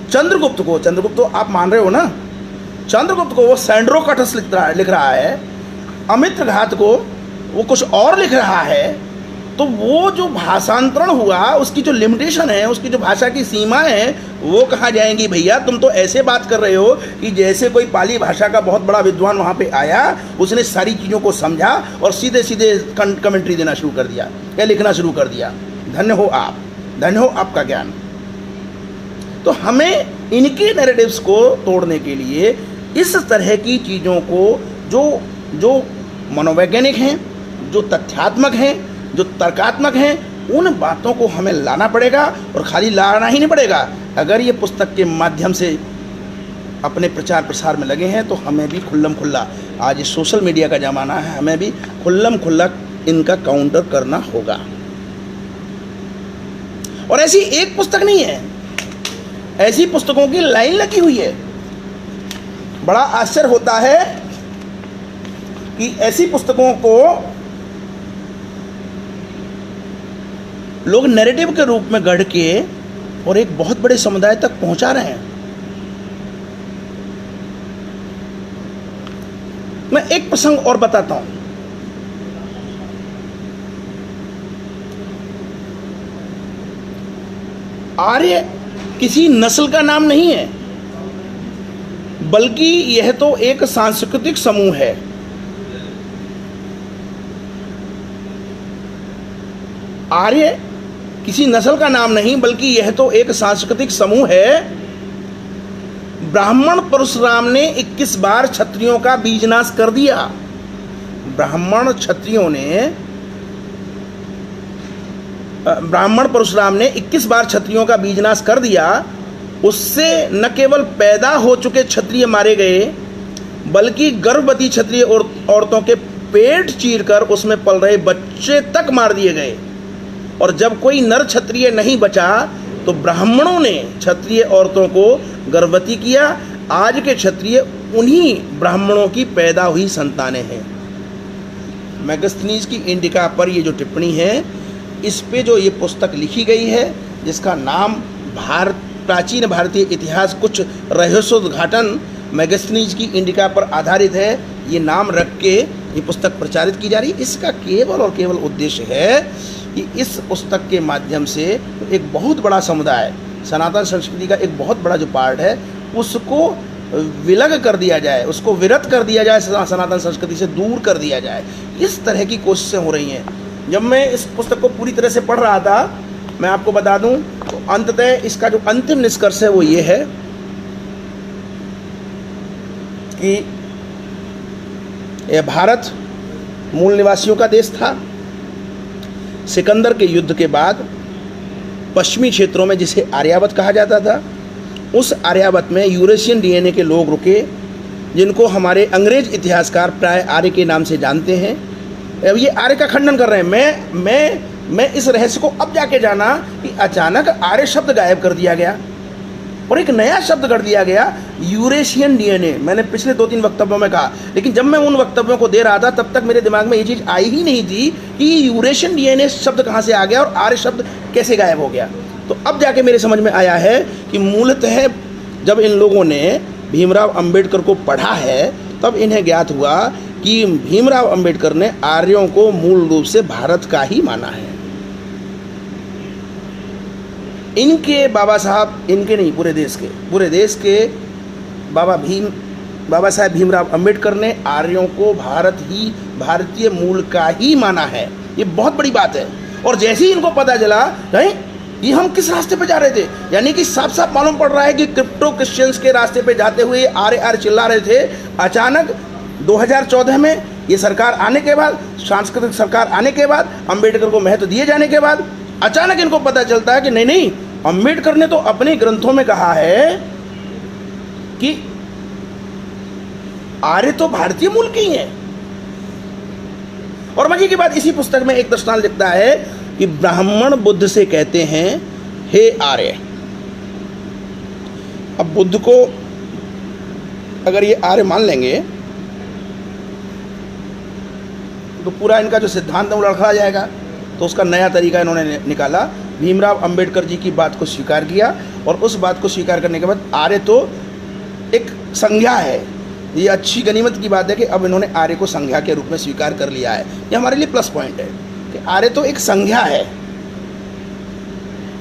चंद्रगुप्त तो आप मान रहे हो ना, चंद्रगुप्त को वो सैंड्रोकटस लिख रहा है, अमित्रघात को वो कुछ और लिख रहा है, तो वो जो भाषांतरण हुआ, उसकी जो लिमिटेशन है, उसकी जो भाषा की सीमा है, वो कहाँ जाएंगी भैया? तुम तो ऐसे बात कर रहे हो कि जैसे कोई पाली भाषा का बहुत बड़ा विद्वान वहाँ पे आया, उसने सारी चीज़ों को समझा और सीधे सीधे कमेंट्री देना शुरू कर दिया या लिखना शुरू कर दिया। धन्य हो आप, धन्य हो आपका ज्ञान। तो हमें इनके नैरेटिव्स को तोड़ने के लिए इस तरह की चीज़ों को, जो मनोवैज्ञानिक हैं, जो तथ्यात्मक हैं, जो तर्कात्मक हैं, उन बातों को हमें लाना पड़ेगा। और खाली लाना ही नहीं पड़ेगा, अगर ये पुस्तक के माध्यम से अपने प्रचार प्रसार में लगे हैं, तो हमें भी खुल्लम खुल्ला, आज इस सोशल मीडिया का ज़माना है, हमें भी खुल्लम खुल्ला इनका काउंटर करना होगा। और ऐसी एक पुस्तक नहीं है, ऐसी पुस्तकों की लाइन लगी हुई है। बड़ा आश्चर्य होता है कि ऐसी पुस्तकों को लोग नैरेटिव के रूप में गढ़ के और एक बहुत बड़े समुदाय तक पहुंचा रहे हैं। मैं एक प्रसंग और बताता हूं। आर्य किसी नस्ल का नाम नहीं है, बल्कि यह तो एक सांस्कृतिक समूह है। आर्य किसी नस्ल का नाम नहीं, बल्कि यह तो एक सांस्कृतिक समूह है। ब्राह्मण परशुराम ने 21 बार क्षत्रियों का बीजनाश कर दिया। ब्राह्मण परशुराम ने 21 बार क्षत्रियों का बीजनाश कर दिया। उससे न केवल पैदा हो चुके क्षत्रिय मारे गए, बल्कि गर्भवती क्षत्रिय औरतों के पेट चीरकर उसमें पल रहे बच्चे तक मार दिए गए। और जब कोई नर क्षत्रिय नहीं बचा, तो ब्राह्मणों ने क्षत्रिय औरतों को गर्भवती किया। आज के क्षत्रिय उन्हीं ब्राह्मणों की पैदा हुई संतानें हैं। मेगास्थनीज की इंडिका पर ये जो टिप्पणी है, इस पे जो ये पुस्तक लिखी गई है, जिसका नाम प्राचीन भारतीय इतिहास कुछ रहस्योद्घाटन मेगास्थनीज की इंडिका पर आधारित है, ये नाम रख के ये पुस्तक प्रचारित की जा रही है। इसका केवल और केवल उद्देश्य है कि इस पुस्तक के माध्यम से एक बहुत बड़ा समुदाय, सनातन संस्कृति का एक बहुत बड़ा जो पार्ट है, उसको विलग कर दिया जाए, उसको विरत कर दिया जाए, सनातन संस्कृति से दूर कर दिया जाए। इस तरह की कोशिशें हो रही हैं। जब मैं इस पुस्तक को पूरी तरह से पढ़ रहा था, मैं आपको बता दूं, तो अंततः इसका जो अंतिम निष्कर्ष है वो ये है कि यह भारत मूल निवासियों का देश था। सिकंदर के युद्ध के बाद पश्चिमी क्षेत्रों में, जिसे आर्यावत कहा जाता था, उस आर्यावत में यूरेशियन डीएनए के लोग रुके, जिनको हमारे अंग्रेज इतिहासकार प्राय आर्य के नाम से जानते हैं। अब ये आर्य का खंडन कर रहे हैं। मैं इस रहस्य को अब जाके जाना कि अचानक आर्य शब्द गायब कर दिया गया और एक नया शब्द कर दिया गया, यूरेशियन डीएनए। मैंने पिछले 2-3 वक्तव्यों में कहा, लेकिन जब मैं उन वक्तव्यों को दे रहा था तब तक मेरे दिमाग में ये चीज़ आई ही नहीं थी कि यूरेशियन डीएनए शब्द कहाँ से आ गया और आर्य शब्द कैसे गायब हो गया। तो अब जाके मेरे समझ में आया है कि मूलतः जब इन लोगों ने भीमराव अंबेडकर को पढ़ा है तब इन्हें ज्ञात हुआ कि भीमराव अंबेडकर ने आर्यों को मूल रूप से भारत का ही माना है। इनके बाबा साहब, इनके नहीं, पूरे देश के बाबा साहब भीमराव अंबेडकर ने आर्यों को भारतीय मूल का ही माना है। ये बहुत बड़ी बात है। और जैसे ही इनको पता चला नहीं ये हम किस रास्ते पे जा रहे थे, यानी कि साफ साफ मालूम पड़ रहा है कि क्रिप्टो क्रिश्चियंस के रास्ते पे जाते हुए आर्य चिल्ला रहे थे। अचानक 2014 में ये सरकार आने के बाद, सांस्कृतिक सरकार आने के बाद, अंबेडकर को महत्व दिए जाने के बाद अचानक इनको पता चलता है कि नहीं, अंबेडकर ने तो अपने ग्रंथों में कहा है कि आर्य तो भारतीय मूल के ही हैं। और मजे की बात, इसी पुस्तक में एक दृष्टांत लिखता है कि ब्राह्मण बुद्ध से कहते हैं, हे आर्य। अब बुद्ध को अगर ये आर्य मान लेंगे तो पूरा इनका जो सिद्धांत है वो लड़खड़ा जाएगा। तो उसका नया तरीका इन्होंने निकाला। भीमराव अंबेडकर जी की बात को स्वीकार किया और उस बात को स्वीकार करने के बाद आर्य तो एक संज्ञा है। ये अच्छी गनीमत की बात है कि अब इन्होंने आर्य को संज्ञा के रूप में स्वीकार कर लिया है। ये हमारे लिए प्लस पॉइंट है कि आर्य तो एक संज्ञा है।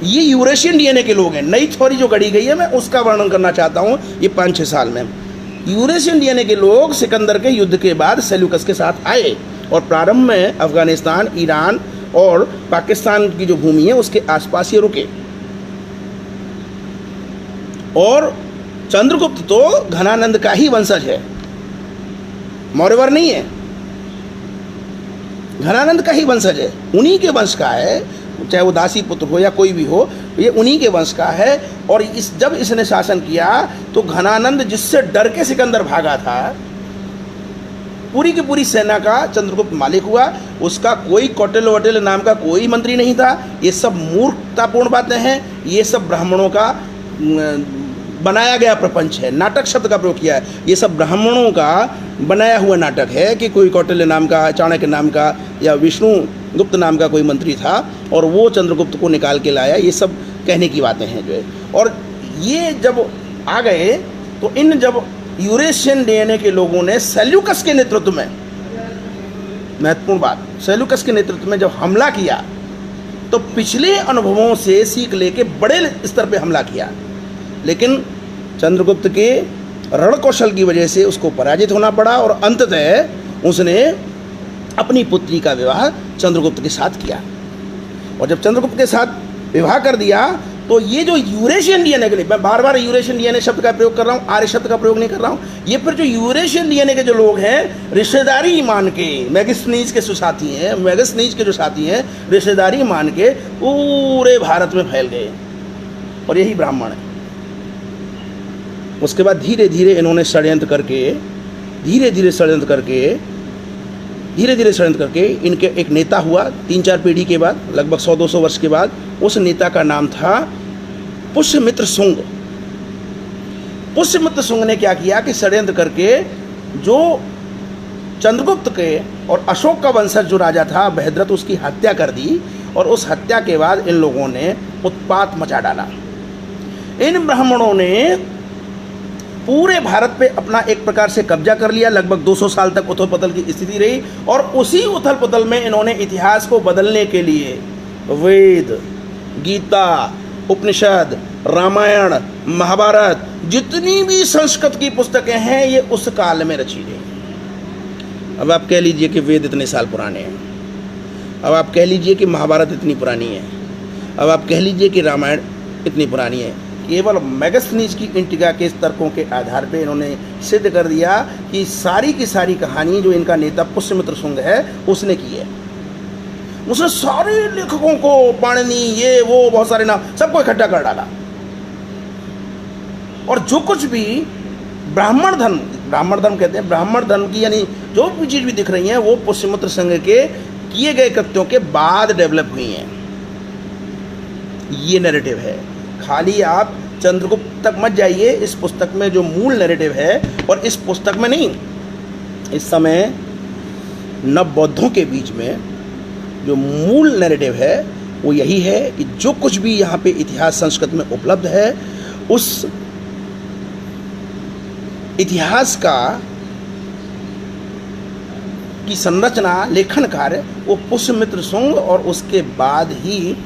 ये यूरेशियन डीएनए के लोग हैं। नई थ्योरी जो गढ़ी गई है मैं उसका वर्णन करना चाहता हूँ। ये 5-6 साल में यूरेशियन डीएनए के लोग सिकंदर के युद्ध के बाद सेल्यूकस के साथ आए और प्रारंभ में अफगानिस्तान, ईरान और पाकिस्तान की जो भूमि है उसके आसपास ये रुके। और चंद्रगुप्त तो घनानंद का ही वंशज है, मौर्यवर नहीं है, घनानंद का ही वंशज है, उन्हीं के वंश का है। चाहे वो दासी पुत्र हो या कोई भी हो, ये उन्हीं के वंश का है। और जब इसने शासन किया तो घनानंद, जिससे डर के सिकंदर भागा था, पूरी की पूरी सेना का चंद्रगुप्त मालिक हुआ। उसका कोई कौटिल्य वटिल्य नाम का कोई मंत्री नहीं था। ये सब मूर्खतापूर्ण बातें हैं। ये सब ब्राह्मणों का बनाया गया प्रपंच है। नाटक शब्द का प्रयोग किया है। ये सब ब्राह्मणों का बनाया हुआ नाटक है कि कोई कौटिल्य नाम का, चाणक्य नाम का या विष्णुगुप्त नाम का कोई मंत्री था और वो चंद्रगुप्त को निकाल के लाया। ये सब कहने की बातें हैं जो है। और ये जब आ गए तो जब यूरेशियन डीएनए के लोगों ने सेल्यूकस के नेतृत्व में, महत्वपूर्ण बात, सेल्यूकस के नेतृत्व में जब हमला किया तो पिछले अनुभवों से सीख लेके बड़े स्तर पे हमला किया। लेकिन चंद्रगुप्त के रण कौशल की वजह से उसको पराजित होना पड़ा और अंततः उसने अपनी पुत्री का विवाह चंद्रगुप्त के साथ किया। और जब चंद्रगुप्त के साथ विवाह कर दिया तो ये जो यूरेशियन डीएनए के लिए, मैं बार बार यूरेशियन डीएनए शब्द का प्रयोग कर रहा हूँ, आर्य शब्द का प्रयोग नहीं कर रहा हूँ। ये फिर जो यूरेशियन डीएनए के जो लोग हैं, रिश्तेदारी मान के, मैगस्थनीज के सुसाथी हैं, मैगस्थनीज के जो साथी हैं, रिश्तेदारी मान के पूरे भारत में फैल गए और यही ब्राह्मण है। उसके बाद धीरे धीरे इन्होंने षड्यंत्र करके इनके एक नेता हुआ 3-4 पीढ़ी के बाद, लगभग 100-200 वर्ष के बाद। उस नेता का नाम था पुष्यमित्र शुंग। पुष्यमित्र शुंग ने क्या किया कि षड्यंत्र करके जो चंद्रगुप्त के और अशोक का वंशज जो राजा था बृहद्रथ, उसकी हत्या कर दी। और उस हत्या के बाद इन लोगों ने उत्पात मचा डाला। इन ब्राह्मणों ने पूरे भारत पे अपना एक प्रकार से कब्जा कर लिया। लगभग 200 साल तक उथल पुथल की स्थिति रही और उसी उथल पुथल में इन्होंने इतिहास को बदलने के लिए वेद, गीता, उपनिषद, रामायण, महाभारत, जितनी भी संस्कृत की पुस्तकें हैं ये उस काल में रची गई। अब आप कह लीजिए कि वेद इतने साल पुराने हैं, अब आप कह लीजिए कि महाभारत इतनी पुरानी है, अब आप कह लीजिए कि रामायण इतनी पुरानी है। केवल मैगस्थनीज की इंटिगा के तर्कों के आधार पे इन्होंने सिद्ध कर दिया कि सारी की सारी कहानी जो इनका नेता पुष्यमित्र शुंग है उसने की है। उसने सारे लेखकों को, पाणिनि, ये वो बहुत सारे नाम, सबको इकट्ठा कर डाला। और जो कुछ भी ब्राह्मण धर्म कहते हैं, ब्राह्मण धर्म की यानी जो भी चीज़ भी दिख रही हैं वो पुष्यमित्र संघ के किए गए कृत्यों के बाद डेवलप हुई हैं। ये नैरेटिव है। खाली आप चंद्रगुप्त तक मत जाइए, इस पुस्तक में जो मूल नैरेटिव है, और इस पुस्तक में नहीं, इस समय नव बौद्धों के बीच में जो मूल नैरेटिव है वो यही है कि जो कुछ भी यहाँ पे इतिहास संस्कृत में उपलब्ध है, उस इतिहास की संरचना, लेखन कार्य वो पुष्यमित्र शुंग और उसके बाद ही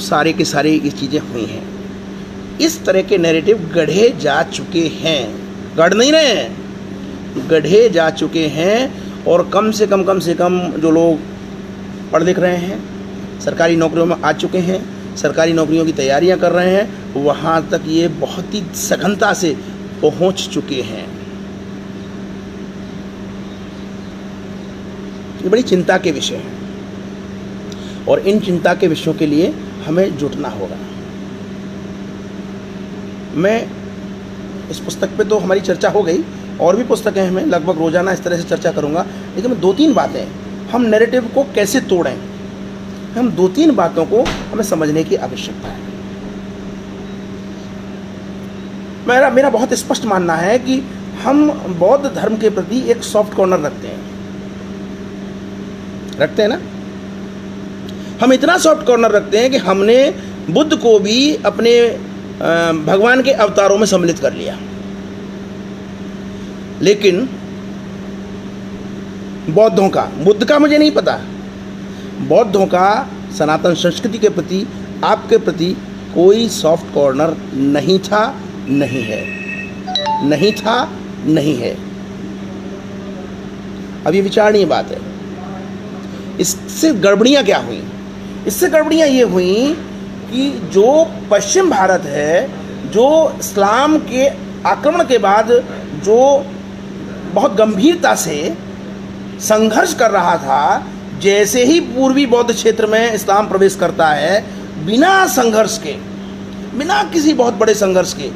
सारे के सारे ये चीज़ें हुई हैं। इस तरह के नैरेटिव गढ़े जा चुके हैं, गढ़ नहीं रहे हैं, गढ़े जा चुके हैं। और कम से कम जो लोग पढ़ लिख रहे हैं, सरकारी नौकरियों में आ चुके हैं, सरकारी नौकरियों की तैयारियां कर रहे हैं, वहाँ तक ये बहुत ही सघनता से पहुँच चुके हैं। ये बड़ी चिंता के विषय हैं और इन चिंता के विषयों के लिए हमें जुटना होगा। मैं इस पुस्तक पे तो हमारी चर्चा हो गई, और भी पुस्तकें हैं, मैं लगभग रोजाना इस तरह से चर्चा करूंगा, लेकिन मैं 2-3 बातें, हम नैरेटिव को कैसे तोड़ें, हम 2-3 बातों को हमें समझने की आवश्यकता है। मेरा बहुत स्पष्ट मानना है कि हम बौद्ध धर्म के प्रति एक सॉफ्ट कॉर्नर रखते हैं ना। हम इतना सॉफ्ट कॉर्नर रखते हैं कि हमने बुद्ध को भी अपने भगवान के अवतारों में सम्मिलित कर लिया। लेकिन बौद्धों का, बुद्ध का मुझे नहीं पता, बौद्धों का सनातन संस्कृति के प्रति, आपके प्रति कोई सॉफ्ट कॉर्नर नहीं था, नहीं है, नहीं था, नहीं है। अब ये विचारणीय बात है। इससे गड़बड़ियाँ क्या हुई? इससे गड़बड़ियाँ ये हुई कि जो पश्चिम भारत है, जो इस्लाम के आक्रमण के बाद जो बहुत गंभीरता से संघर्ष कर रहा था, जैसे ही पूर्वी बौद्ध क्षेत्र में इस्लाम प्रवेश करता है, बिना संघर्ष के, बिना किसी बहुत बड़े संघर्ष के,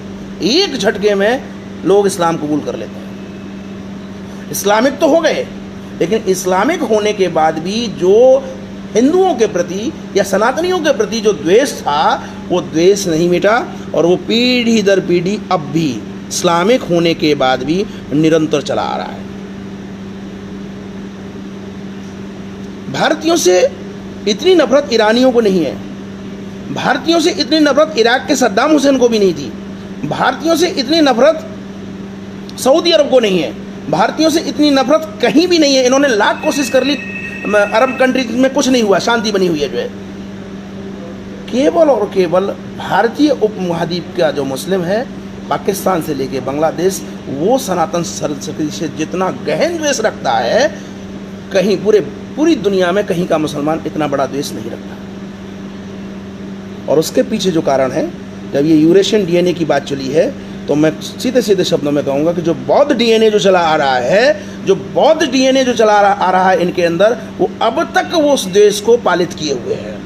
एक झटके में लोग इस्लाम कबूल कर लेते हैं। इस्लामिक तो हो गए, लेकिन इस्लामिक होने के बाद भी जो हिंदुओं के प्रति या सनातनियों के प्रति जो द्वेष था, वो द्वेष नहीं मिटा, और वो पीढ़ी दर पीढ़ी अब भी इस्लामिक होने के बाद भी निरंतर चला आ रहा है। भारतीयों से इतनी नफरत ईरानियों को नहीं है, भारतीयों से इतनी नफरत इराक के सद्दाम हुसैन को भी नहीं थी, भारतीयों से इतनी नफरत सऊदी अरब को नहीं है, भारतीयों से इतनी नफरत कहीं भी नहीं है। इन्होंने लाख कोशिश कर ली, अरब कंट्रीज में कुछ नहीं हुआ, शांति बनी हुई है। जो है केवल और केवल भारतीय उपमहाद्वीप का जो मुस्लिम है, पाकिस्तान से लेके बांग्लादेश, वो सनातन संस्कृति से जितना गहन द्वेष रखता है, कहीं पूरी दुनिया में कहीं का मुसलमान इतना बड़ा द्वेष नहीं रखता। और उसके पीछे जो कारण है, जब ये यूरेशियन डीएनए की बात चली है, तो मैं सीधे सीधे शब्दों में कहूँगा कि जो बौद्ध डीएनए जो चला आ रहा है, जो बौद्ध डीएनए जो चला आ रहा है इनके अंदर, वो अब तक वो उस देश को पालित किए हुए हैं।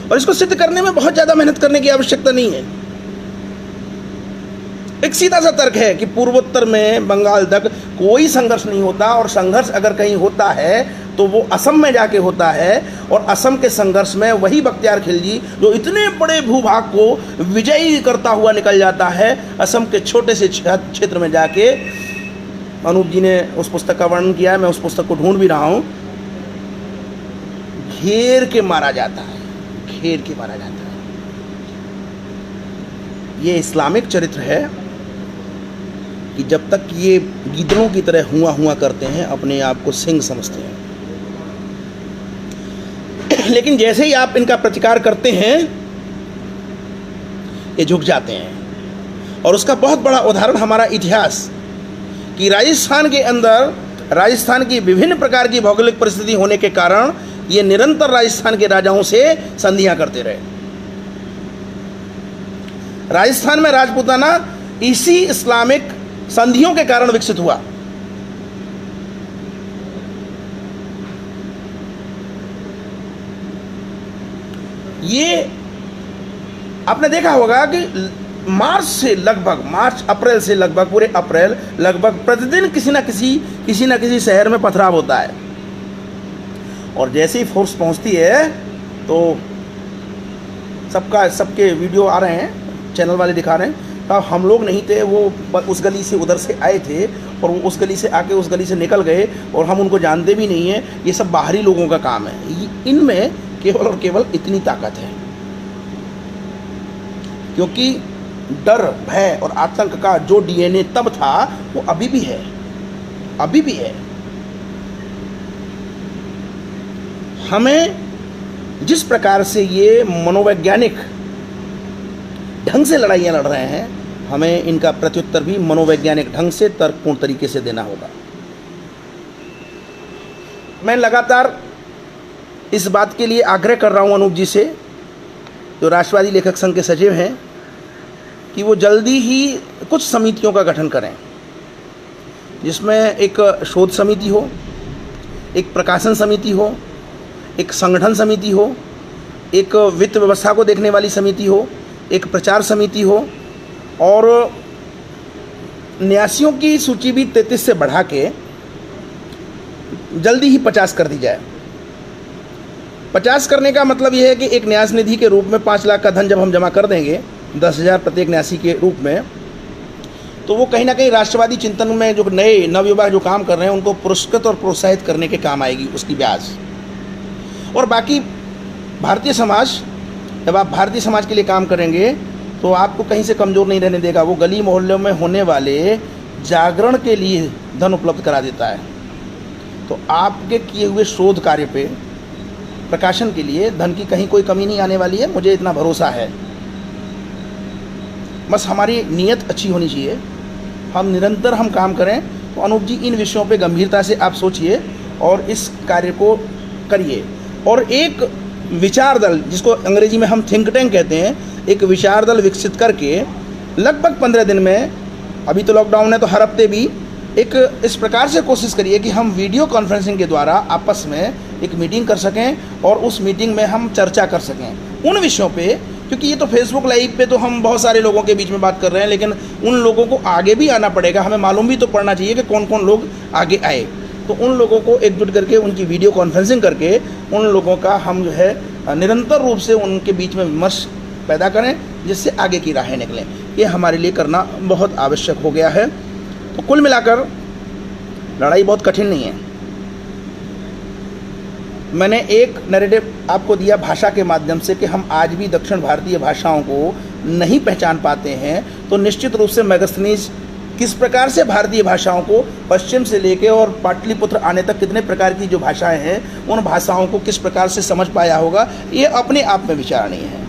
और इसको सिद्ध करने में बहुत ज़्यादा मेहनत करने की आवश्यकता नहीं है। एक सीधा सा तर्क है कि पूर्वोत्तर में बंगाल तक कोई संघर्ष नहीं होता, और संघर्ष अगर कहीं होता है तो वो असम में जाके होता है, और असम के संघर्ष में वही बख्तियार खिलजी जो इतने बड़े भूभाग को विजयी करता हुआ निकल जाता है, असम के छोटे से क्षेत्र में जाके, अनूप जी ने उस पुस्तक का वर्णन किया है, मैं उस पुस्तक को ढूंढ भी रहा हूँ, घेर के मारा जाता है, घेर के मारा जाता है। ये इस्लामिक चरित्र है कि जब तक ये गीदड़ों की तरह हुआ करते हैं, अपने आप को सिंह समझते हैं, लेकिन जैसे ही आप इनका प्रतिकार करते हैं, ये झुक जाते हैं। और उसका बहुत बड़ा उदाहरण हमारा इतिहास, कि राजस्थान के अंदर, राजस्थान की विभिन्न प्रकार की भौगोलिक परिस्थिति होने के कारण ये निरंतर राजस्थान के राजाओं से संधियां करते रहे। राजस्थान में राजपूताना इसी इस्लामिक संधियों के कारण विकसित हुआ। ये आपने देखा होगा कि मार्च अप्रैल से लगभग पूरे अप्रैल लगभग प्रतिदिन किसी ना किसी शहर में पथराव होता है। और जैसे ही फोर्स पहुंचती है तो सबके वीडियो आ रहे हैं, चैनल वाले दिखा रहे हैं। अब हम लोग नहीं थे, वो उस गली से उधर से आए थे और वो उस गली से आके उस गली से निकल गए और हम उनको जानते भी नहीं हैं। ये सब बाहरी लोगों का काम है। इनमें केवल और केवल इतनी ताकत है, क्योंकि डर, भय और आतंक का जो डीएनए तब था वो अभी भी है, अभी भी है। हमें जिस प्रकार से ये मनोवैज्ञानिक ढंग से लड़ाइयाँ लड़ रहे हैं, हमें इनका प्रत्युत्तर भी मनोवैज्ञानिक ढंग से तर्कपूर्ण तरीके से देना होगा। मैं लगातार इस बात के लिए आग्रह कर रहा हूँ अनूप जी से, जो राष्ट्रवादी लेखक संघ के सचिव हैं, कि वो जल्दी ही कुछ समितियों का गठन करें, जिसमें एक शोध समिति हो, एक प्रकाशन समिति हो, एक संगठन समिति हो, एक वित्त व्यवस्था को देखने वाली समिति हो, एक प्रचार समिति हो, और न्यासियों की सूची भी 33 से बढ़ा के जल्दी ही 50 कर दी जाए। 50 करने का मतलब यह है कि एक न्यास निधि के रूप में 5 लाख का धन जब हम जमा कर देंगे, 10,000 प्रत्येक न्यासी के रूप में, तो वो कहीं ना कहीं राष्ट्रवादी चिंतन में जो नए नवयुवा जो काम कर रहे हैं उनको पुरस्कृत और प्रोत्साहित करने के काम आएगी उसकी ब्याज। और बाकी भारतीय समाज, जब आप भारतीय समाज के लिए काम करेंगे तो आपको कहीं से कमज़ोर नहीं रहने देगा। वो गली मोहल्लों में होने वाले जागरण के लिए धन उपलब्ध करा देता है। तो आपके किए हुए शोध कार्य पे, प्रकाशन के लिए धन की कहीं कोई कमी नहीं आने वाली है, मुझे इतना भरोसा है। बस हमारी नीयत अच्छी होनी चाहिए, हम निरंतर हम काम करें। तो अनूप जी, इन विषयों पे गंभीरता से आप सोचिए और इस कार्य को करिए। और एक विचार दल, जिसको अंग्रेजी में हम थिंक टैंक कहते हैं, एक विचार दल विकसित करके लगभग 15 दिन में, अभी तो लॉकडाउन है तो हर हफ्ते भी एक इस प्रकार से कोशिश करिए कि हम वीडियो कॉन्फ्रेंसिंग के द्वारा आपस में एक मीटिंग कर सकें और उस मीटिंग में हम चर्चा कर सकें उन विषयों पे। क्योंकि ये तो फेसबुक लाइव पे तो हम बहुत सारे लोगों के बीच में बात कर रहे हैं, लेकिन उन लोगों को आगे भी आना पड़ेगा। हमें मालूम भी तो पड़ना चाहिए कि कौन कौन लोग आगे आए। तो उन लोगों को एकजुट करके, उनकी वीडियो कॉन्फ्रेंसिंग करके, उन लोगों का हम जो है निरंतर रूप से उनके बीच में विमर्श पैदा करें, जिससे आगे की राहें निकलें। ये हमारे लिए करना बहुत आवश्यक हो गया है। तो कुल मिलाकर लड़ाई बहुत कठिन नहीं है। मैंने एक नैरेटिव आपको दिया भाषा के माध्यम से कि हम आज भी दक्षिण भारतीय भाषाओं को नहीं पहचान पाते हैं। तो निश्चित रूप से मेगास्थनीज किस प्रकार से भारतीय भाषाओं को पश्चिम से लेके और पाटलिपुत्र आने तक कितने प्रकार की जो भाषाएं हैं, उन भाषाओं को किस प्रकार से समझ पाया होगा, ये अपने आप में विचारणीय है।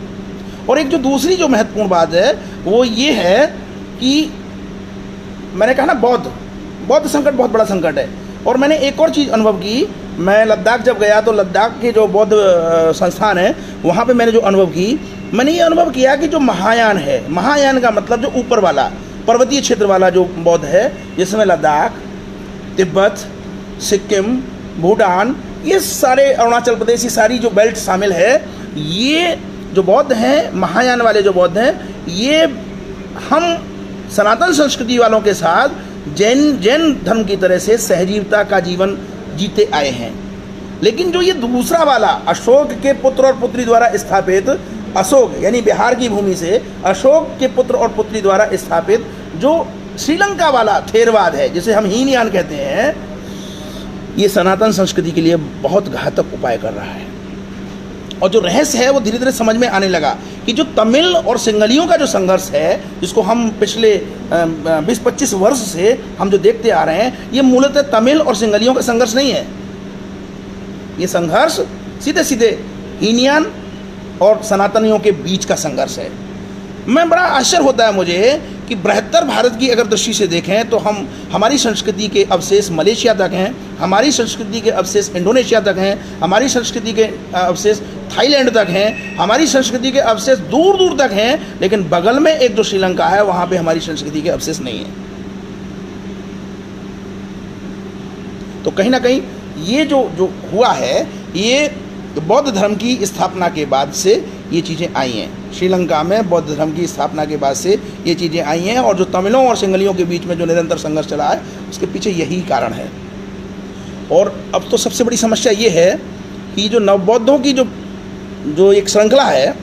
और एक जो दूसरी जो महत्वपूर्ण बात है वो ये है कि मैंने कहा ना, बौद्ध संकट बहुत बड़ा संकट है। और मैंने एक और चीज़ अनुभव की, मैं लद्दाख जब गया तो लद्दाख के जो बौद्ध संस्थान है वहाँ पे मैंने जो अनुभव की, मैंने ये अनुभव किया कि जो महायान है, महायान का मतलब जो ऊपर वाला पर्वतीय क्षेत्र वाला जो बौद्ध है, जिसमें लद्दाख, तिब्बत, सिक्किम, भूटान, ये सारे, अरुणाचल प्रदेश, ये सारी जो बेल्ट शामिल है, ये जो बौद्ध हैं, महायान वाले जो बौद्ध हैं, ये हम सनातन संस्कृति वालों के साथ जैन धर्म की तरह से सहजीवता का जीवन जीते आए हैं। लेकिन जो ये दूसरा वाला अशोक के पुत्र और पुत्री द्वारा स्थापित, अशोक यानी बिहार की भूमि से अशोक के पुत्र और पुत्री द्वारा स्थापित जो श्रीलंका वाला थेरवाद है, जिसे हम हीनयान कहते हैं, ये सनातन संस्कृति के लिए बहुत घातक उपाय कर रहा है। और जो रहस्य है वो धीरे धीरे समझ में आने लगा कि जो तमिल और सिंगलियों का जो संघर्ष है, जिसको हम पिछले 20-25 वर्ष से हम जो देखते आ रहे हैं, ये मूलतः तमिल और सिंगलियों का संघर्ष नहीं है। ये संघर्ष सीधे सीधे हीनयान और सनातनियों के बीच का संघर्ष है। मैं बड़ा आश्चर्य होता है मुझे कि बृहत्तर भारत की अगर दृष्टि से देखें तो हमारी संस्कृति के अवशेष मलेशिया तक हैं, हमारी संस्कृति के अवशेष इंडोनेशिया तक हैं, हमारी संस्कृति के अवशेष थाईलैंड तक हैं, हमारी संस्कृति के अवशेष दूर दूर तक हैं, लेकिन बगल में एक जो श्रीलंका है वहाँ पे हमारी संस्कृति के अवशेष नहीं हैं। तो कहीं ना कहीं ये जो हुआ है, ये बौद्ध धर्म की स्थापना के बाद से ये चीज़ें आई हैं। श्रीलंका में बौद्ध धर्म की स्थापना के बाद से ये चीज़ें आई हैं, और जो तमिलों और सिंहलियों के बीच में जो निरंतर संघर्ष चला है उसके पीछे यही कारण है। और अब तो सबसे बड़ी समस्या ये है कि जो नवबौद्धों की जो एक श्रृंखला है,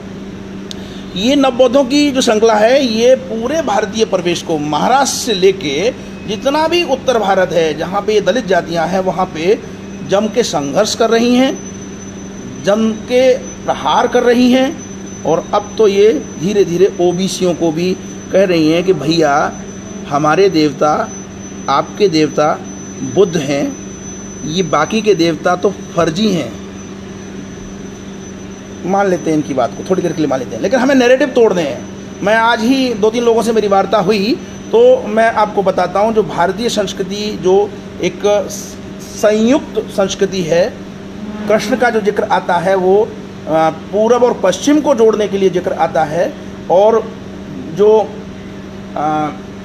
ये नवबौद्धों की जो श्रृंखला है ये पूरे भारतीय प्रदेश को, महाराष्ट्र से लेके जितना भी उत्तर भारत है जहाँ पे ये दलित जातियाँ हैं वहाँ पे जम के संघर्ष कर रही हैं, जम के प्रहार कर रही हैं। और अब तो ये धीरे धीरे ओबीसियों को भी कह रही हैं कि भैया हमारे देवता, आपके देवता बुद्ध हैं, ये बाकी के देवता तो फर्जी हैं। मान लेते हैं इनकी बात को, थोड़ी देर के लिए मान लेते हैं, लेकिन हमें नैरेटिव तोड़ने हैं। मैं आज ही 2-3 लोगों से मेरी वार्ता हुई तो मैं आपको बताता हूँ, जो भारतीय संस्कृति जो एक संयुक्त संस्कृति है, कृष्ण का जो जिक्र आता है वो पूरब और पश्चिम को जोड़ने के लिए जिक्र आता है, और जो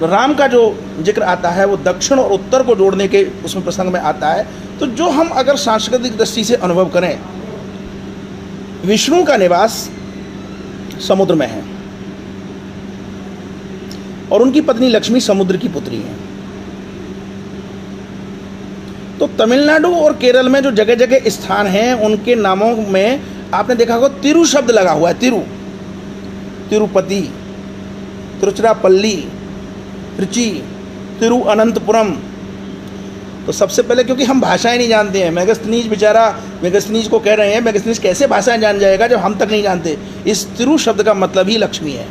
राम का जो जिक्र आता है वो दक्षिण और उत्तर को जोड़ने के उसमें प्रसंग में आता है। तो जो हम अगर सांस्कृतिक दृष्टि से अनुभव करें, विष्णु का निवास समुद्र में है और उनकी पत्नी लक्ष्मी समुद्र की पुत्री है। तो तमिलनाडु और केरल में जो जगह जगह स्थान हैं उनके नामों में आपने देखा होगा तिरु शब्द लगा हुआ है। तिरुपति, तिरुचिरापल्ली, त्रिची, तिरुअनंतपुरम। तो सबसे पहले क्योंकि हम भाषाएं नहीं जानते हैं, मेगास्थनीज बेचारा मेगास्थनीज को कह रहे हैं, मेगास्थनीज कैसे भाषाएं जान जाएगा जब हम तक नहीं जानते। इस तिरु शब्द का मतलब ही लक्ष्मी है,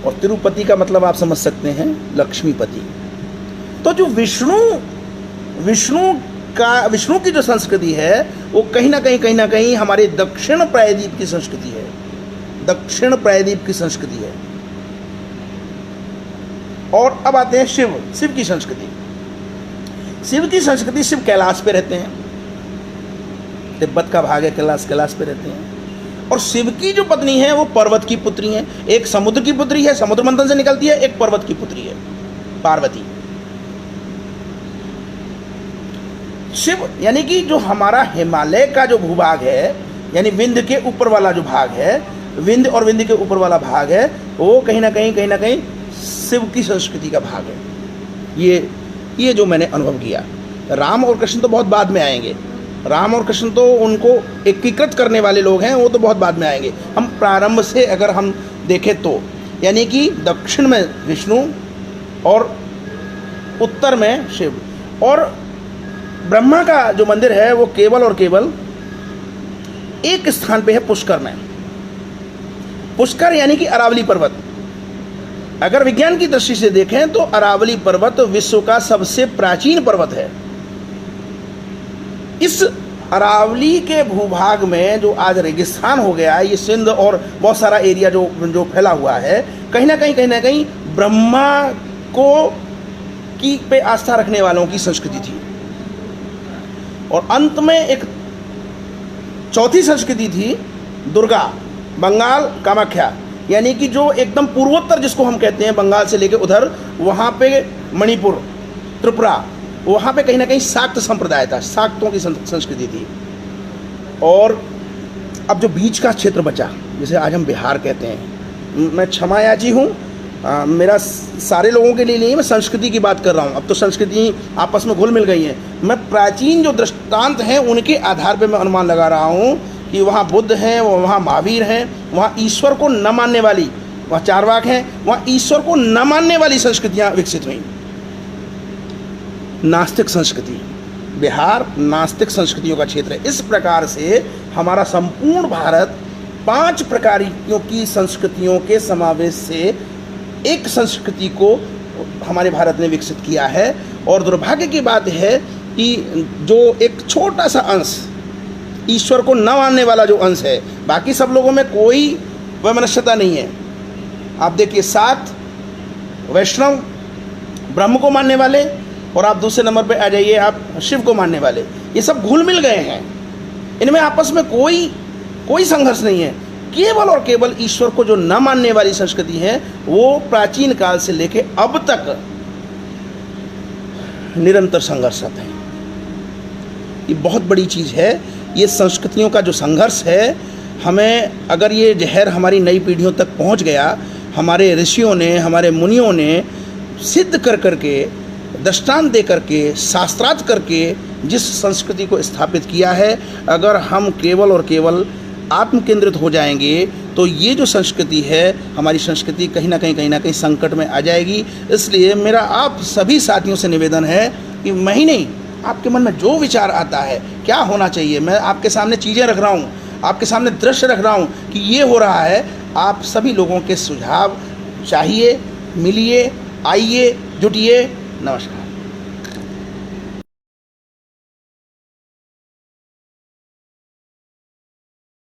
और तिरुपति का मतलब आप समझ सकते हैं लक्ष्मीपति। तो जो विष्णु की जो संस्कृति है वो कहीं ना कहीं हमारे दक्षिण प्रायद्वीप की संस्कृति है, दक्षिण प्रायद्वीप की संस्कृति है। और अब आते हैं शिव की संस्कृति। शिव की संस्कृति, शिव कैलाश पे रहते हैं, तिब्बत का भाग है कैलाश पे रहते हैं। और शिव की जो पत्नी है वो पर्वत की पुत्री है, एक समुद्र की पुत्री है, समुद्र मंथन से निकलती है, एक पर्वत की पुत्री है, पार्वती। शिव यानी कि जो हमारा हिमालय का जो भूभाग है, यानी विंध्य के ऊपर वाला जो भाग है, विंध्य और विंध्य के ऊपर वाला भाग है, वो कहीं ना कहीं शिव की संस्कृति का भाग है। ये जो मैंने अनुभव किया। राम और कृष्ण तो बहुत बाद में आएंगे, राम और कृष्ण तो उनको एकीकृत करने वाले लोग हैं, वो तो बहुत बाद में आएंगे। हम प्रारंभ से अगर हम देखें तो यानी कि दक्षिण में विष्णु और उत्तर में शिव। और ब्रह्मा का जो मंदिर है वो केवल और केवल एक स्थान पे है, पुष्कर में। पुष्कर यानी कि अरावली पर्वत। अगर विज्ञान की दृष्टि से देखें तो अरावली पर्वत विश्व का सबसे प्राचीन पर्वत है। इस अरावली के भूभाग में जो आज रेगिस्तान हो गया है, ये सिंध और बहुत सारा एरिया जो फैला हुआ है, कहीं ना कहीं ब्रह्मा को की पे आस्था रखने वालों की संस्कृति थी। और अंत में एक चौथी संस्कृति थी, दुर्गा, बंगाल, कामाख्या, यानी कि जो एकदम पूर्वोत्तर जिसको हम कहते हैं, बंगाल से लेके उधर, वहाँ पे मणिपुर, त्रिपुरा, वहाँ पे कहीं ना कहीं शाक्त संप्रदाय था, शाक्तों की संस्कृति थी। और अब जो बीच का क्षेत्र बचा, जिसे आज हम बिहार कहते हैं, मैं क्षमायाची हूँ, मेरा सारे लोगों के लिए नहीं, मैं संस्कृति की बात कर रहा हूँ। अब तो संस्कृति आपस में घुल मिल गई हैं। मैं प्राचीन जो दृष्टांत हैं उनके आधार पर मैं अनुमान लगा रहा हूँ कि वहाँ बुद्ध हैं, वहाँ महावीर हैं, वहाँ ईश्वर को न मानने वाली, वहाँ चारवाक हैं, वहाँ ईश्वर को न मानने वाली संस्कृतियाँ विकसित हुई। नास्तिक संस्कृति, बिहार नास्तिक संस्कृतियों का क्षेत्र है। इस प्रकार से हमारा संपूर्ण भारत 5 प्रकारों की संस्कृतियों के समावेश से एक संस्कृति को हमारे भारत ने विकसित किया है। और दुर्भाग्य की बात है कि जो एक छोटा सा अंश, ईश्वर को न मानने वाला जो अंश है, बाकी सब लोगों में कोई वैमनस्यता नहीं है। आप देखिए 7 वैष्णव ब्रह्म को मानने वाले, और आप दूसरे नंबर पे आ जाइए आप शिव को मानने वाले, ये सब घुल मिल गए हैं। इनमें आपस में कोई संघर्ष नहीं है। केवल और केवल ईश्वर को जो न मानने वाली संस्कृति है वो प्राचीन काल से लेके अब तक निरंतर संघर्षरत है। ये बहुत बड़ी चीज़ है ये संस्कृतियों का जो संघर्ष है, हमें अगर ये जहर हमारी नई पीढ़ियों तक पहुंच गया, हमारे ऋषियों ने, हमारे मुनियों ने सिद्ध कर करके, दृष्टांत दे करके, शास्त्रार्थ करके जिस संस्कृति को स्थापित किया है, अगर हम केवल और केवल आत्म केंद्रित हो जाएंगे तो ये जो संस्कृति है, हमारी संस्कृति कहीं ना कहीं संकट में आ जाएगी। इसलिए मेरा आप सभी साथियों से निवेदन है कि मैं ही नहीं, आपके मन में जो विचार आता है क्या होना चाहिए, मैं आपके सामने चीज़ें रख रहा हूँ, आपके सामने दृश्य रख रहा हूँ कि ये हो रहा है। आप सभी लोगों के सुझाव चाहिए, मिलिए, आइए, जुटिए। नमस्कार।